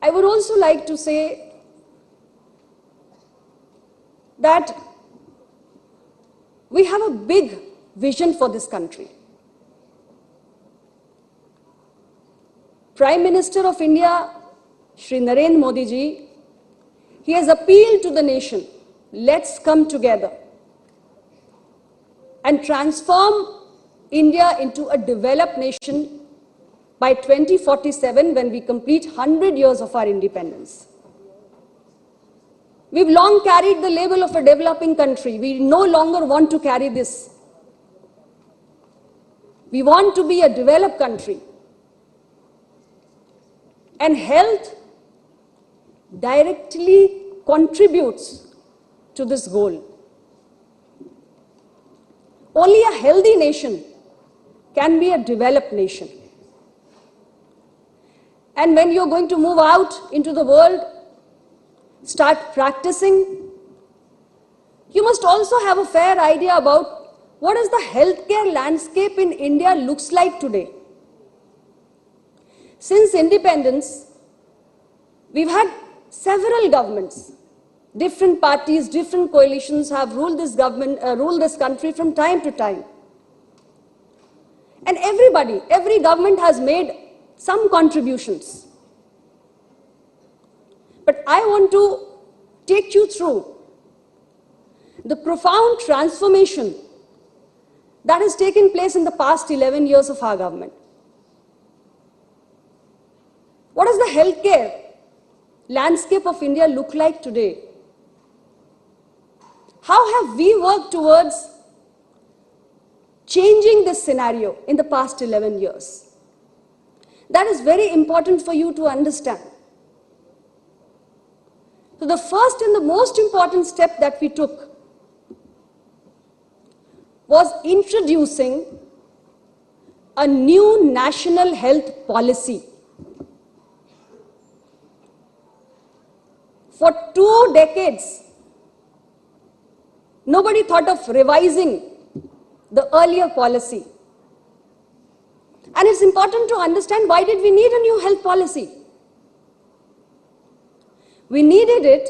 I: I would also like to say that we have a big vision for this country. Prime Minister of India, Shri Narendra Modi ji, he has appealed to the nation, let's come together and transform India into a developed nation by 2047 when we complete 100 years of our independence. We've long carried the label of a developing country. We no longer want to carry this. We want to be a developed country. And health directly contributes to this goal. Only a healthy nation can be a developed nation. And when you're going to move out into the world, start practicing, you must also have a fair idea about what is the healthcare landscape in India looks like today. Since independence, we've had several governments. Different parties, different coalitions have ruled this country from time to time. And every government has made some contributions. But I want to take you through the profound transformation that has taken place in the past 11 years of our government. What does the healthcare landscape of India look like today? How have we worked towards changing this scenario in the past 11 years? That is very important for you to understand. So the first and the most important step that we took was introducing a new national health policy. For 2 decades, nobody thought of revising the earlier policy. And it's important to understand, why did we need a new health policy? We needed it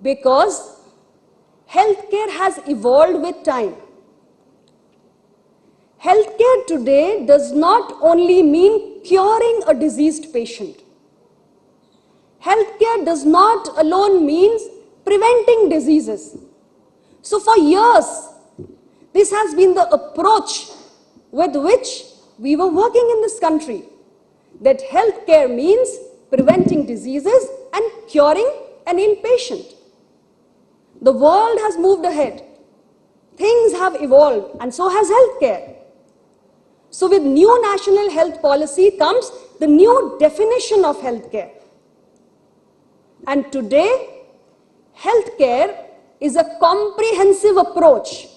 I: because healthcare has evolved with time. Healthcare today does not only mean curing a diseased patient. Healthcare does not alone mean preventing diseases. So for years, this has been the approach with which we were working in this country, that healthcare means preventing diseases and curing an ill patient. The world has moved ahead. Things have evolved, and so has healthcare. So with new national health policy comes the new definition of healthcare. And today, healthcare is a comprehensive approach.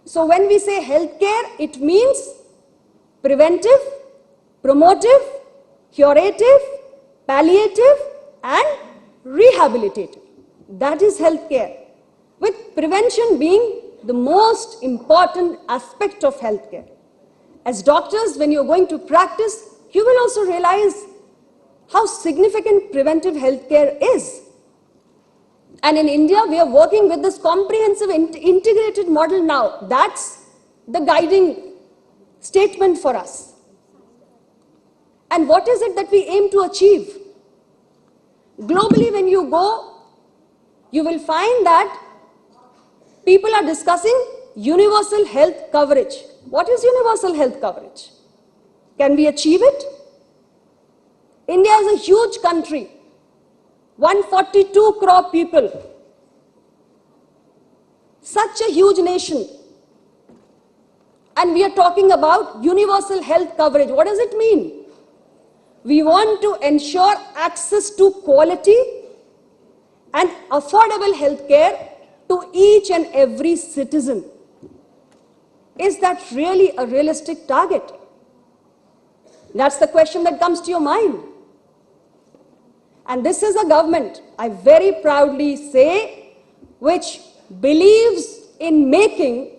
I: So when we say healthcare, it means preventive, promotive, curative, palliative, and rehabilitative. That is healthcare, with prevention being the most important aspect of healthcare. As doctors, when you're going to practice, you will also realize how significant preventive healthcare is. And in India, we are working with this comprehensive integrated model now. That's the guiding statement for us. And what is it that we aim to achieve? Globally, when you go, you will find that people are discussing universal health coverage. What is universal health coverage? Can we achieve it? India is a huge country, 142 crore people. Such a huge nation. And we are talking about universal health coverage. What does it mean? We want to ensure access to quality and affordable health care to each and every citizen. Is that really a realistic target? That's the question that comes to your mind. And this is a government, I very proudly say, which believes in making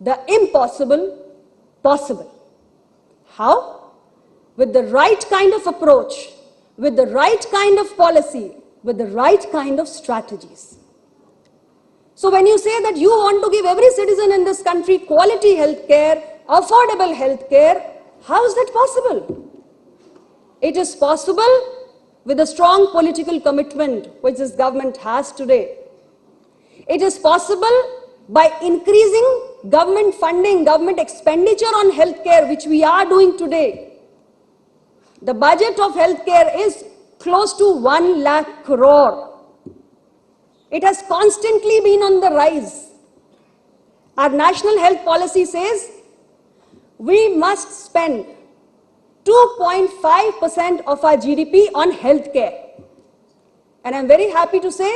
I: the impossible possible. How? With the right kind of approach, with the right kind of policy, with the right kind of strategies. So when you say that you want to give every citizen in this country quality health care, affordable health care, how is that possible? It is possible with a strong political commitment which this government has today. It is possible by increasing government funding, government expenditure on healthcare, which we are doing today. The budget of healthcare is close to 1 lakh crore. It has constantly been on the rise. Our national health policy says we must spend 2.5% of our GDP on healthcare. And I'm very happy to say,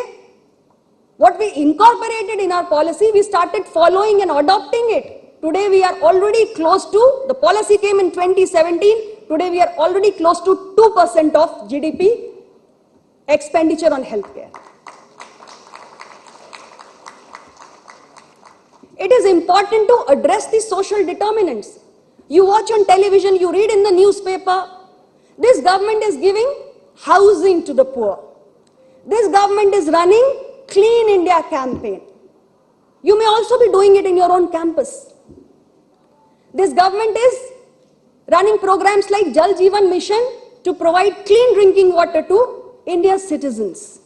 I: what we incorporated in our policy, we started following and adopting it. Today we are already close to, the policy came in 2017, today we are already close to 2% of GDP expenditure on healthcare. It is important to address the social determinants. You watch on television, you read in the newspaper, this government is giving housing to the poor. This government is running Clean India campaign. You may also be doing it in your own campus. This government is running programs like Jal Jeevan Mission to provide clean drinking water to India's citizens.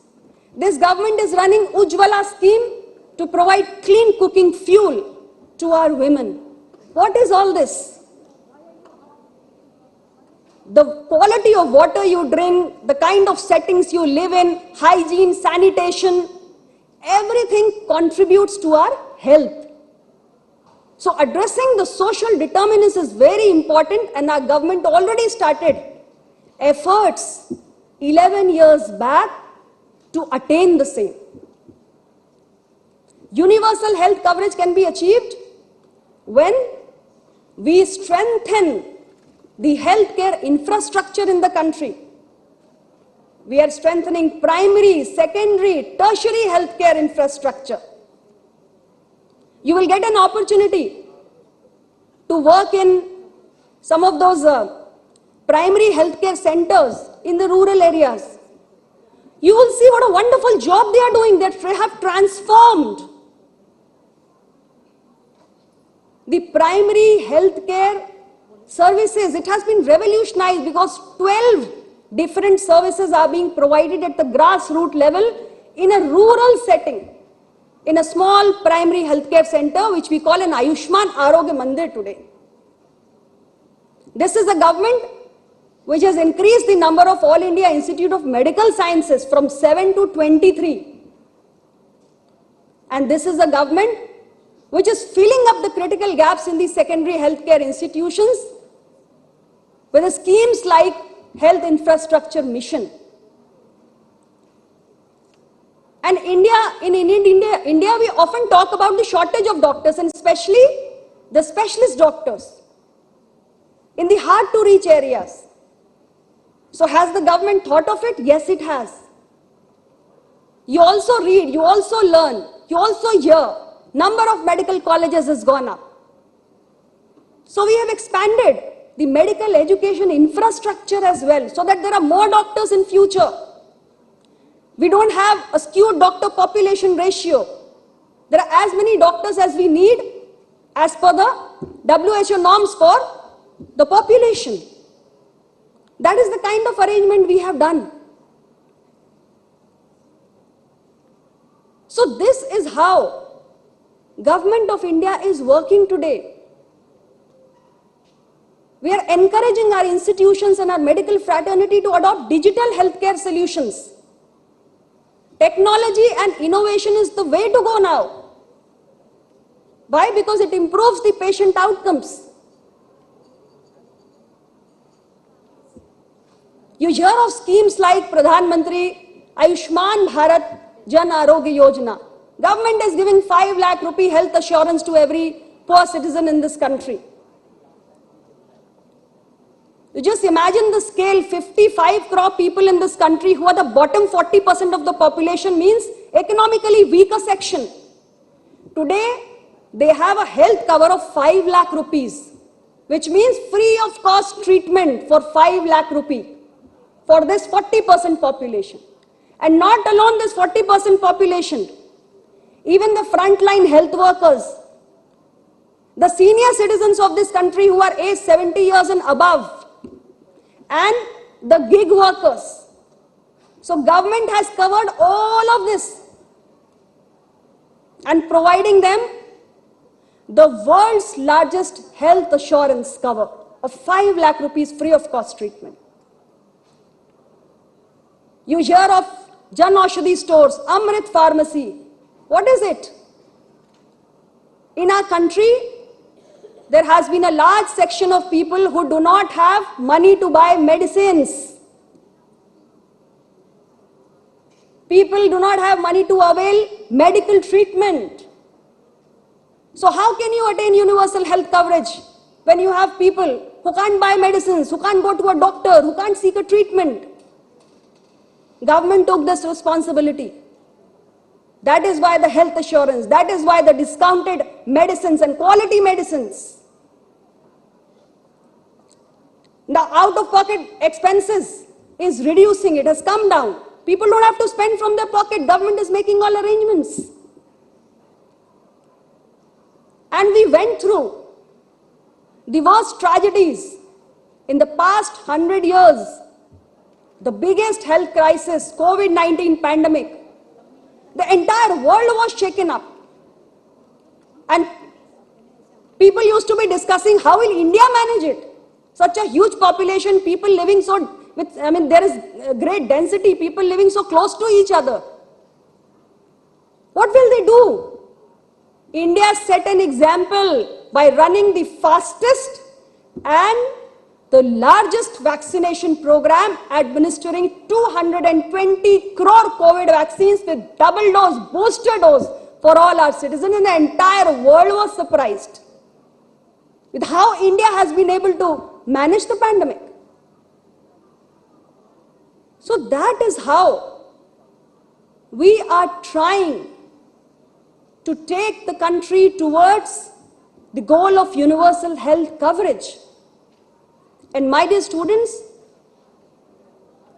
I: This government is running Ujjwala scheme to provide clean cooking fuel to our women. What is all this? The quality of water you drink, the kind of settings you live in, hygiene, sanitation, everything contributes to our health. So addressing the social determinants is very important, and our government already started efforts 11 years back to attain the same. Universal health coverage can be achieved when we strengthen the healthcare infrastructure in the country. We are strengthening primary, secondary, tertiary healthcare infrastructure. You will get an opportunity to work in some of those primary healthcare centers in the rural areas. You will see what a wonderful job they are doing. They have transformed the primary healthcare services. It has been revolutionized because 12 different services are being provided at the grassroots level in a rural setting, in a small primary healthcare center, which we call an Ayushman Arogya Mandir today. This is a government which has increased the number of All India Institute of Medical Sciences from 7 to 23. And this is a government which is filling up the critical gaps in the secondary healthcare institutions with schemes like Health Infrastructure Mission. And in India, we often talk about the shortage of doctors, and especially the specialist doctors in the hard to reach areas. So has the government thought of it? Yes, it has. You also read, you also learn, you also hear, number of medical colleges has gone up. So we have expanded the medical education infrastructure as well, so that there are more doctors in future. We don't have a skewed doctor population ratio. There are as many doctors as we need as per the WHO norms for the population. That is the kind of arrangement we have done. So this is how Government of India is working today. We are encouraging our institutions and our medical fraternity to adopt digital healthcare solutions. Technology and innovation is the way to go now. Why? Because it improves the patient outcomes. You hear of schemes like Pradhan Mantri Ayushman Bharat Jan Arogya Yojana. Government is giving 5 lakh rupee health assurance to every poor citizen in this country. You just imagine the scale, 55 crore people in this country who are the bottom 40% of the population, means economically weaker section. Today, they have a health cover of 5 lakh rupees, which means free of cost treatment for 5 lakh rupee for this 40% population. And not alone this 40% population, even the frontline health workers, the senior citizens of this country who are aged 70 years and above, and the gig workers. So government has covered all of this and providing them the world's largest health assurance cover of 5 lakh rupees free of cost treatment. You hear of Jan Aushadhi stores, Amrit Pharmacy. What is it? In our country, there has been a large section of people who do not have money to buy medicines. People do not have money to avail medical treatment. So how can you attain universal health coverage when you have people who can't buy medicines, who can't go to a doctor, who can't seek a treatment? Government took this responsibility. That is why the health assurance, that is why the discounted medicines and quality medicines. The out-of-pocket expenses is reducing, it has come down. People don't have to spend from their pocket, government is making all arrangements. And we went through the worst tragedies in the past 100 years. The biggest health crisis, COVID-19 pandemic. The entire world was shaken up. And people used to be discussing how will India manage it? Such a huge population, people living there is a great density, people living so close to each other. What will they do? India set an example by running the fastest and the largest vaccination program, administering 220 crore COVID vaccines with double dose, booster dose for all our citizens, and the entire world was surprised with how India has been able to manage the pandemic. So that is how we are trying to take the country towards the goal of universal health coverage. And my dear students,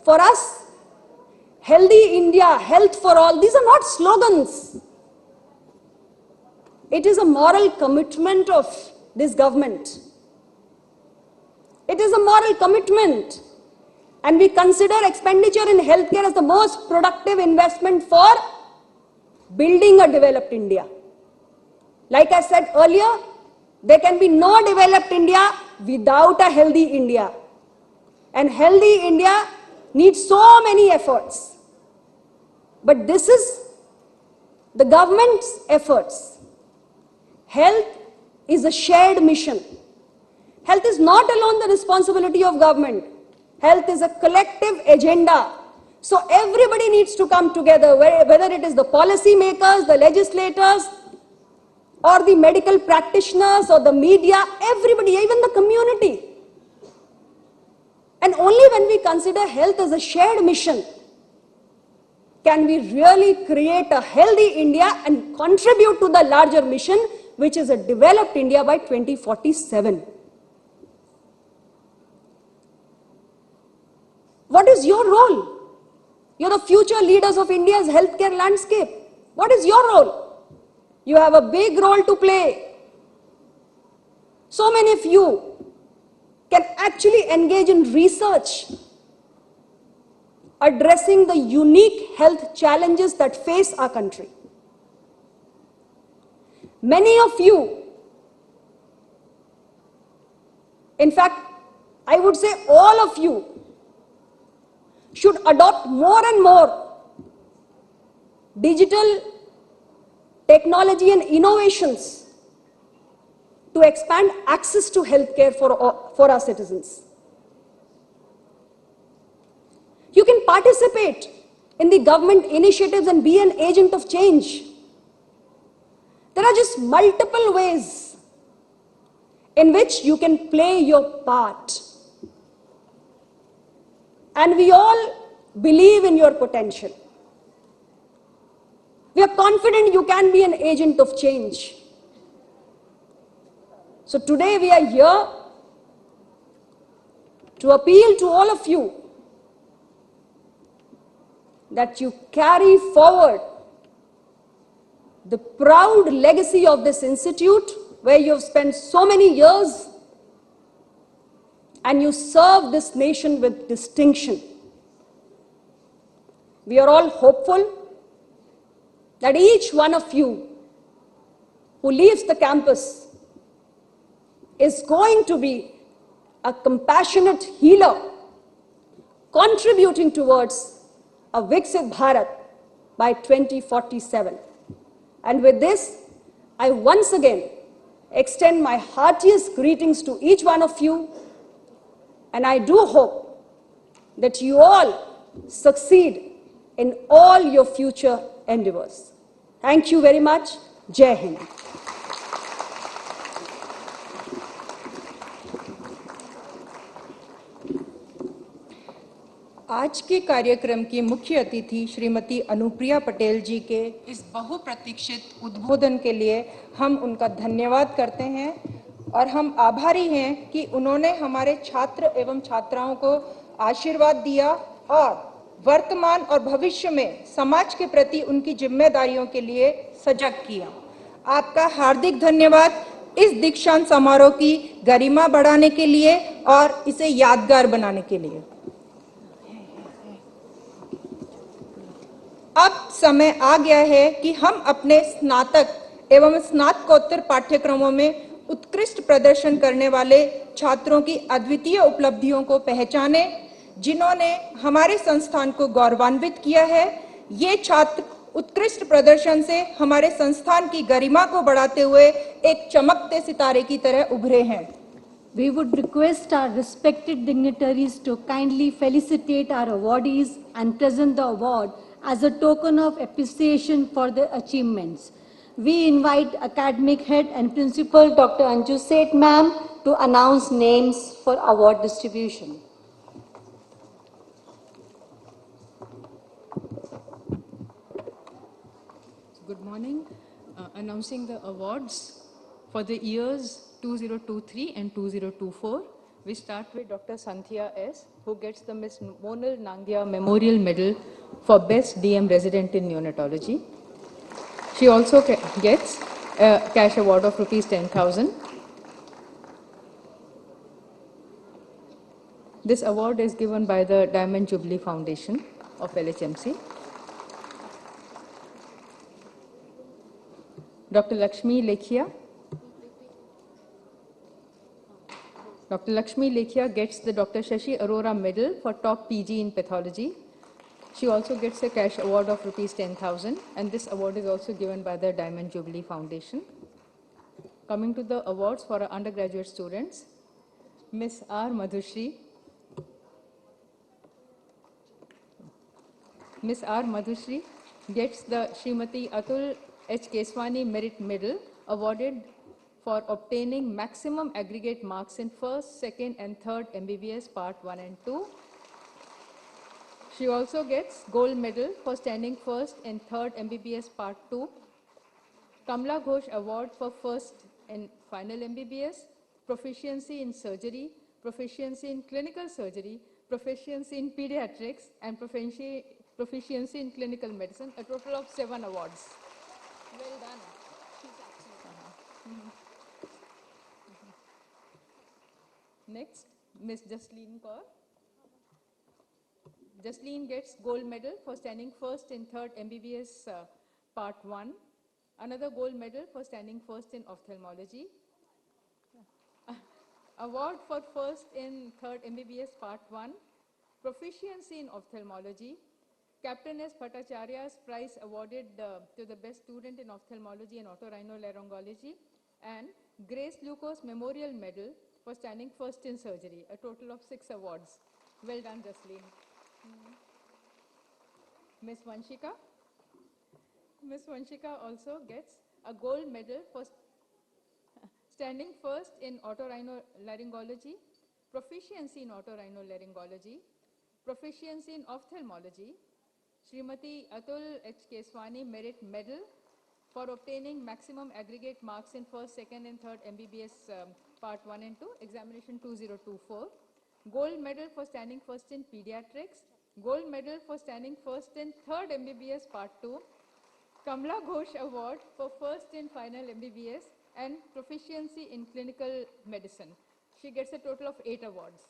I: for us, healthy India, health for all, these are not slogans. It is a moral commitment of this government. It is a moral commitment. And we consider expenditure in healthcare as the most productive investment for building a developed India. Like I said earlier, there can be no developed India without a healthy India. And healthy India needs so many efforts. But this is the government's efforts. Health is a shared mission. Health is not alone the responsibility of government. Health is a collective agenda. So everybody needs to come together, whether it is the policy makers, the legislators, or the medical practitioners, or the media, everybody, even the community. And only when we consider health as a shared mission, can we really create a healthy India and contribute to the larger mission, which is a developed India by 2047. What is your role? You're the future leaders of India's healthcare landscape. What is your role? You have a big role to play. So many of you can actually engage in research addressing the unique health challenges that face our country. Many of you, in fact, I would say all of you, should adopt more and more digital technology and innovations to expand access to healthcare for our citizens. You can participate in the government initiatives and be an agent of change. There are just multiple ways in which you can play your part. And we all believe in your potential. We are confident you can be an agent of change. So today we are here to appeal to all of you that you carry forward the proud legacy of this institute, where you have spent so many years and you serve this nation with distinction. We are all hopeful that each one of you who leaves the campus is going to be a compassionate healer, contributing towards a Viksit Bharat by 2047. And with this, I once again extend my heartiest greetings to each one of you, and I do hope that you all succeed in all your future endeavors. Thank you very much. Jai Hind.
D: आज के कार्यक्रम की मुख्य अतिथि श्रीमती अनुप्रिया पटेल जी के इस बहुप्रतीक्षित उद्बोधन के लिए हम उनका धन्यवाद करते हैं और हम आभारी हैं कि उन्होंने हमारे छात्र एवं छात्राओं को आशीर्वाद दिया और वर्तमान और भविष्य में समाज के प्रति उनकी जिम्मेदारियों के लिए सजग किया। आपका हार्दिक धन्यवाद इस दीक्षांत समारोह की गरिमा बढ़ाने के लिए और इसे यादगार बनाने के लिए। अब समय आ गया है कि हम अपने स्नातक एवं स्नातकोत्तर पाठ्यक्रमों में उत्कृष्ट प्रदर्शन करने वाले छात्रों की अद्वितीय उपलब्धियों को पहचाने, जिन्होंने हमारे संस्थान को गौरवान्वित किया है। ये छात्र उत्कृष्ट प्रदर्शन से हमारे संस्थान की गरिमा को बढ़ाते हुए एक चमकते सितारे की तरह उभरे हैं।
E: We would request our respected dignitaries to kindly felicitate our awardees and present the award as a token of appreciation for their achievements. We invite Academic Head and Principal Dr. Anju Seth Ma'am to announce names for award distribution.
J: Good morning. Announcing the awards for the years 2023 and 2024. We start with Dr. Santhia S., who gets the Miss Monal Nangya Memorial Medal for Best DM Resident in Neonatology. She also gets a cash award of Rs 10,000. This award is given by the Diamond Jubilee Foundation of LHMC. Dr. Lakshmi Lekhia. Dr. Lakshmi Lekhia gets the Dr. Shashi Arora Medal for top PG in pathology. She also gets a cash award of Rs 10,000, and this award is also given by the Diamond Jubilee Foundation. Coming to the awards for our undergraduate students, Miss R. Madhushri. Miss R. Madhushri gets the Srimati Atul H. Keswani Merit Medal awarded for obtaining maximum aggregate marks in first, second, and third MBBS Part 1 and 2. She also gets gold medal for standing first in third MBBS Part 2. Kamla Ghosh Award for first and final MBBS, proficiency in surgery, proficiency in clinical surgery, proficiency in pediatrics, and proficiency in clinical medicine, a total of 7 awards. Well done. Next, Miss Jasleen Kaur. Jasleen gets gold medal for standing first in third MBBS Part 1. Another gold medal for standing first in ophthalmology. Award for first in third MBBS Part 1. Proficiency in ophthalmology. Captain S. Bhattacharya's prize awarded to the best student in ophthalmology and otorhinolaryngology. And Grace Lucas Memorial Medal for standing first in surgery, a total of 6 awards. Well done, Jasleen. Miss Vanshika. Miss Vanshika also gets a gold medal for standing first in otorhinolaryngology, proficiency in otorhinolaryngology, proficiency in ophthalmology. Srimati Atul H. Keswani Merit Medal for obtaining maximum aggregate marks in first, second, and third MBBS Part 1 and 2, Examination 2024. Gold medal for standing first in pediatrics. Gold medal for standing first in third MBBS Part 2. Kamla Ghosh Award for first in final MBBS and proficiency in clinical medicine. She gets a total of 8 awards.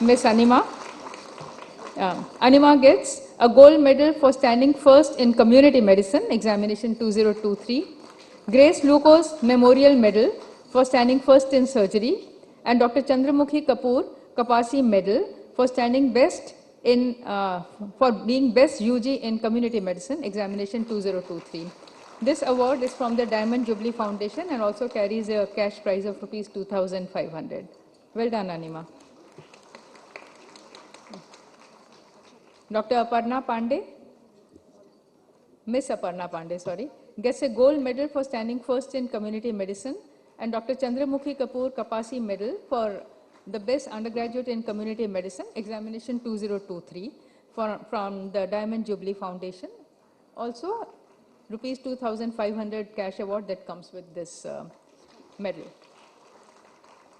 J: Miss Anima. Anima gets a gold medal for standing first in community medicine, Examination 2023. Grace Lucas Memorial Medal for standing first in surgery, and Dr. Chandramukhi Kapoor Kapasi Medal for standing best in, for being best UG in community medicine, examination 2023. This award is from the Diamond Jubilee Foundation and also carries a cash prize of rupees 2,500. Well done, Anima. Dr. Aparna Pandey, Miss Aparna Pandey, sorry, gets a gold medal for standing first in community medicine, and Dr. Chandramukhi Kapoor Kapasi medal for the best undergraduate in community medicine, examination 2023 from the Diamond Jubilee Foundation. Also, rupees 2,500 cash award that comes with this medal.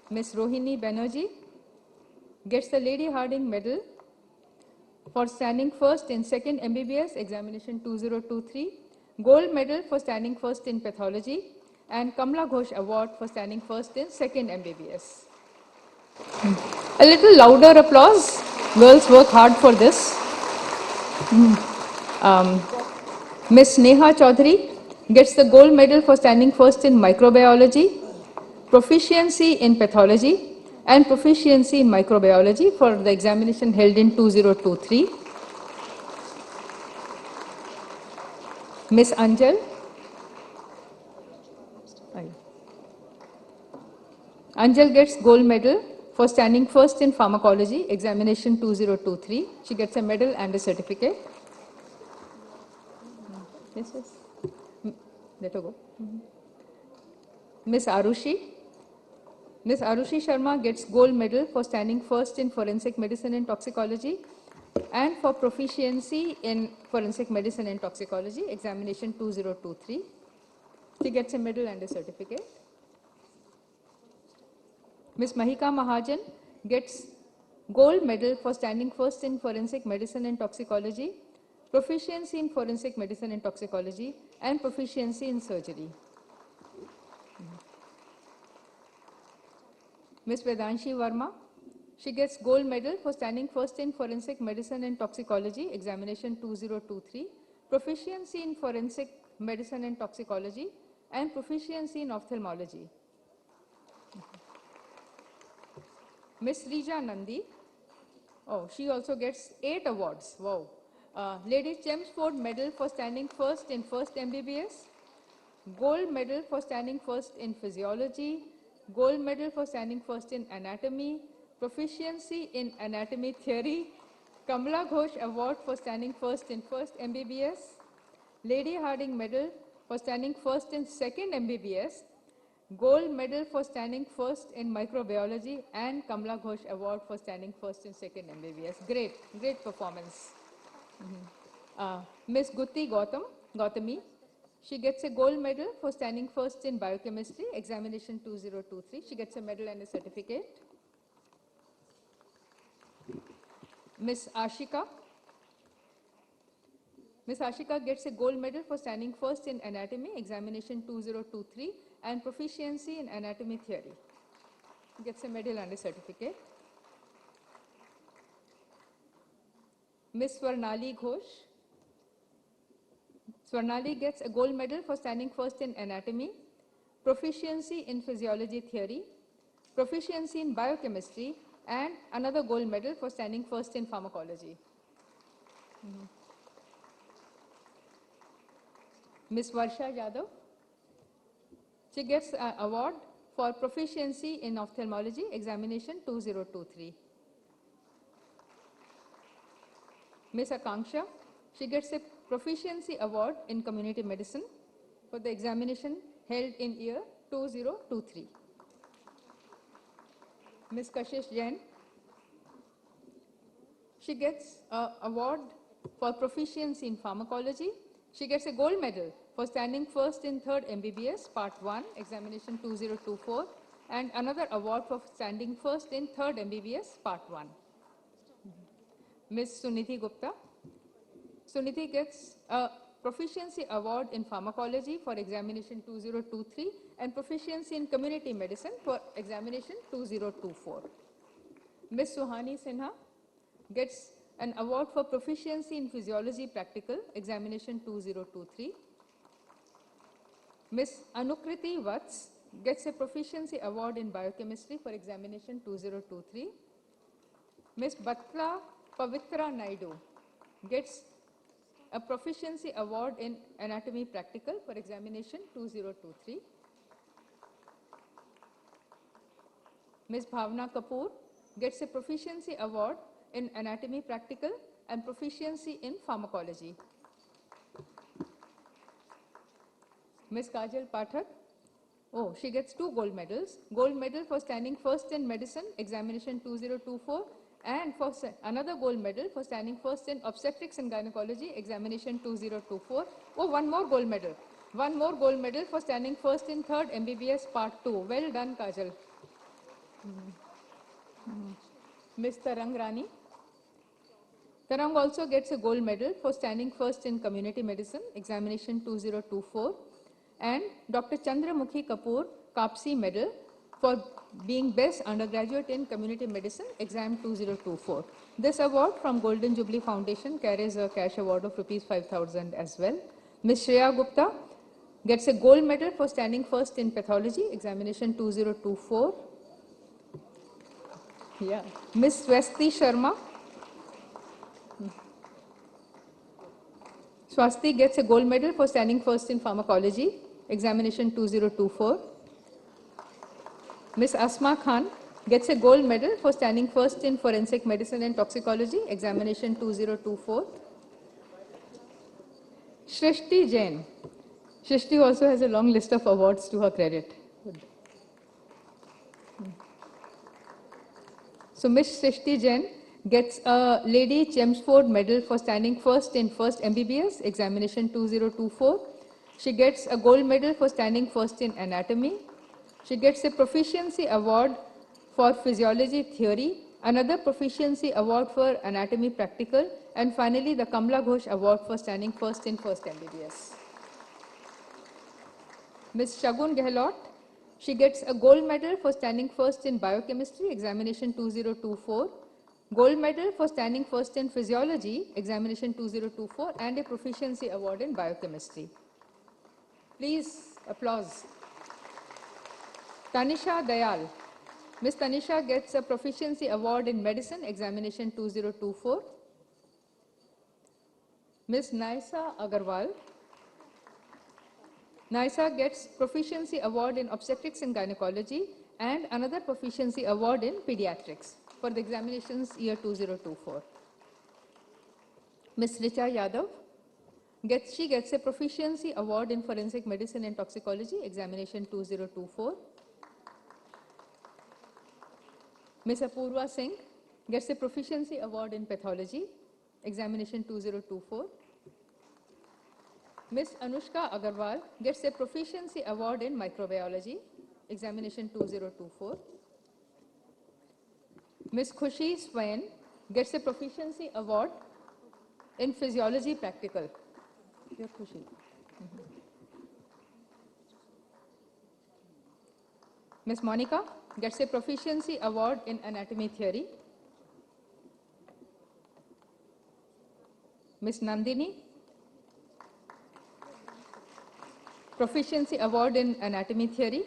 J: Miss Rohini Banerjee gets the Lady Hardinge medal for standing first in second MBBS, examination 2023, gold medal for standing first in pathology, and Kamla Ghosh award for standing first in second MBBS. A little louder applause. Girls work hard for this. Miss Neha Chaudhary gets the gold medal for standing first in microbiology, proficiency in pathology, and proficiency in microbiology for the examination held in 2023. Miss Anjal. Anjal gets gold medal for standing first in pharmacology, examination 2023. She gets a medal and a certificate. Yes, yes. Let her go. Miss Arushi. Miss Arushi Sharma gets gold medal for standing first in forensic medicine and toxicology and for proficiency in forensic medicine and toxicology, examination 2023. She gets a medal and a certificate. Miss Mahika Mahajan gets gold medal for standing first in forensic medicine and toxicology, proficiency in forensic medicine and toxicology, and proficiency in surgery. Miss Vedanshi Verma, she gets gold medal for standing first in forensic medicine and toxicology, examination 2023, proficiency in forensic medicine and toxicology, and proficiency in ophthalmology. Miss Rija Nandi, oh, she also gets 8 awards. Wow. Lady Chelmsford medal for standing first in first MBBS, gold medal for standing first in physiology, gold medal for standing first in anatomy, proficiency in anatomy theory, Kamla Ghosh award for standing first in first MBBS, Lady Hardinge medal for standing first in second MBBS, gold medal for standing first in microbiology, and Kamla Ghosh award for standing first in second MBBS. Great, great performance. Miss Gutti Gautami, she gets a gold medal for standing first in biochemistry, examination 2023. She gets a medal and a certificate. Miss Ashika. Miss Ashika gets a gold medal for standing first in anatomy, examination 2023, and proficiency in anatomy theory. Gets a medal and a certificate. Miss Swarnali Ghosh. Swarnali gets a gold medal for standing first in anatomy, proficiency in physiology theory, proficiency in biochemistry, and another gold medal for standing first in pharmacology. Miss Varsha Yadav, she gets an award for proficiency in ophthalmology, examination 2023. Miss Akanksha, she gets a proficiency award in community medicine for the examination held in year 2023. Miss Kashish Jain, she gets an award for proficiency in pharmacology. She gets a gold medal for standing first in third MBBS, part 1, examination 2024, and another award for standing first in third MBBS, part 1. Miss Suniti Gupta. Suniti gets a proficiency award in pharmacology for examination 2023 and proficiency in community medicine for examination 2024. Miss Suhani Sinha gets an award for proficiency in physiology practical, examination 2023. Miss Anukriti Vats gets a proficiency award in biochemistry for examination 2023. Ms. Batra Pavitra Naidu gets a proficiency award in anatomy practical for examination 2023. Ms. Bhavna Kapoor gets a proficiency award in anatomy practical and proficiency in pharmacology. Ms. Kajal Pathak, she gets 2 gold medals. Gold medal for standing first in medicine, examination 2024, and for another gold medal for standing first in obstetrics and gynecology, examination 2024. One more gold medal. One more gold medal for standing first in 3rd MBBS Part 2. Well done, Kajal. Ms. Tarang Rani. Tarang also gets a gold medal for standing first in community medicine, examination 2024. And Dr. Chandramukhi Kapoor, Kapsi medal for being best undergraduate in community medicine, exam 2024. This award from Golden Jubilee Foundation carries a cash award of rupees 5,000 as well. Ms. Shreya Gupta gets a gold medal for standing first in pathology, examination 2024. Yeah. Ms. Swasti Sharma. Swasti gets a gold medal for standing first in pharmacology, examination 2024. Ms. Asma Khan gets a gold medal for standing first in forensic medicine and toxicology, examination 2024. Shrishti Jain. Shrishti also has a long list of awards to her credit. So Ms. Shrishti Jain gets a Lady Chelmsford medal for standing first in first MBBS, examination 2024. She gets a gold medal for standing first in anatomy. She gets a proficiency award for physiology theory, another proficiency award for anatomy practical, and finally the Kamla Ghosh award for standing first in first MBBS. Ms. Shagun Gehlot, she gets a gold medal for standing first in biochemistry, examination 2024, gold medal for standing first in physiology, examination 2024, and a proficiency award in biochemistry. Please applause. Tanisha Dayal. Ms. Tanisha gets a proficiency award in medicine, examination 2024. Ms. Naisa Agarwal. Naisa gets proficiency award in obstetrics and gynecology and another proficiency award in pediatrics for the examinations year 2024. Ms. Richa Yadav. She gets a proficiency award in forensic medicine and toxicology, examination 2024. Ms. Apurva Singh gets a proficiency award in pathology, examination 2024. Ms. Anushka Agarwal gets a proficiency award in microbiology, examination 2024. Ms. Khushi Swain gets a proficiency award in physiology practical. You're Khushi. Ms. Monica gets a proficiency award in anatomy theory. Ms. Nandini, proficiency award in anatomy theory.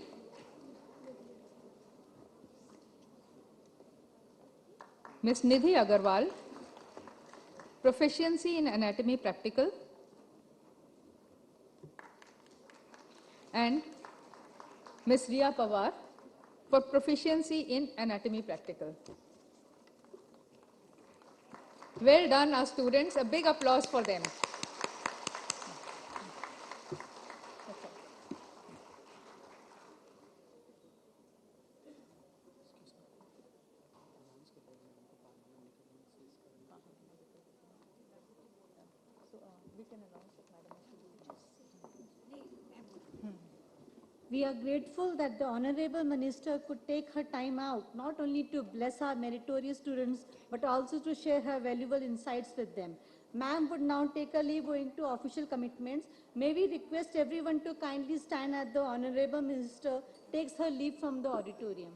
J: Ms. Nidhi Agarwal, proficiency in anatomy practical. And Ms. Riya Pawar for proficiency in anatomy practical. Well done, our students. A big applause for them.
E: We are grateful that the Honorable Minister could take her time out, not only to bless our meritorious students, but also to share her valuable insights with them. Ma'am would now take a leave owing to official commitments. May we request everyone to kindly stand as the Honorable Minister takes her leave from the auditorium.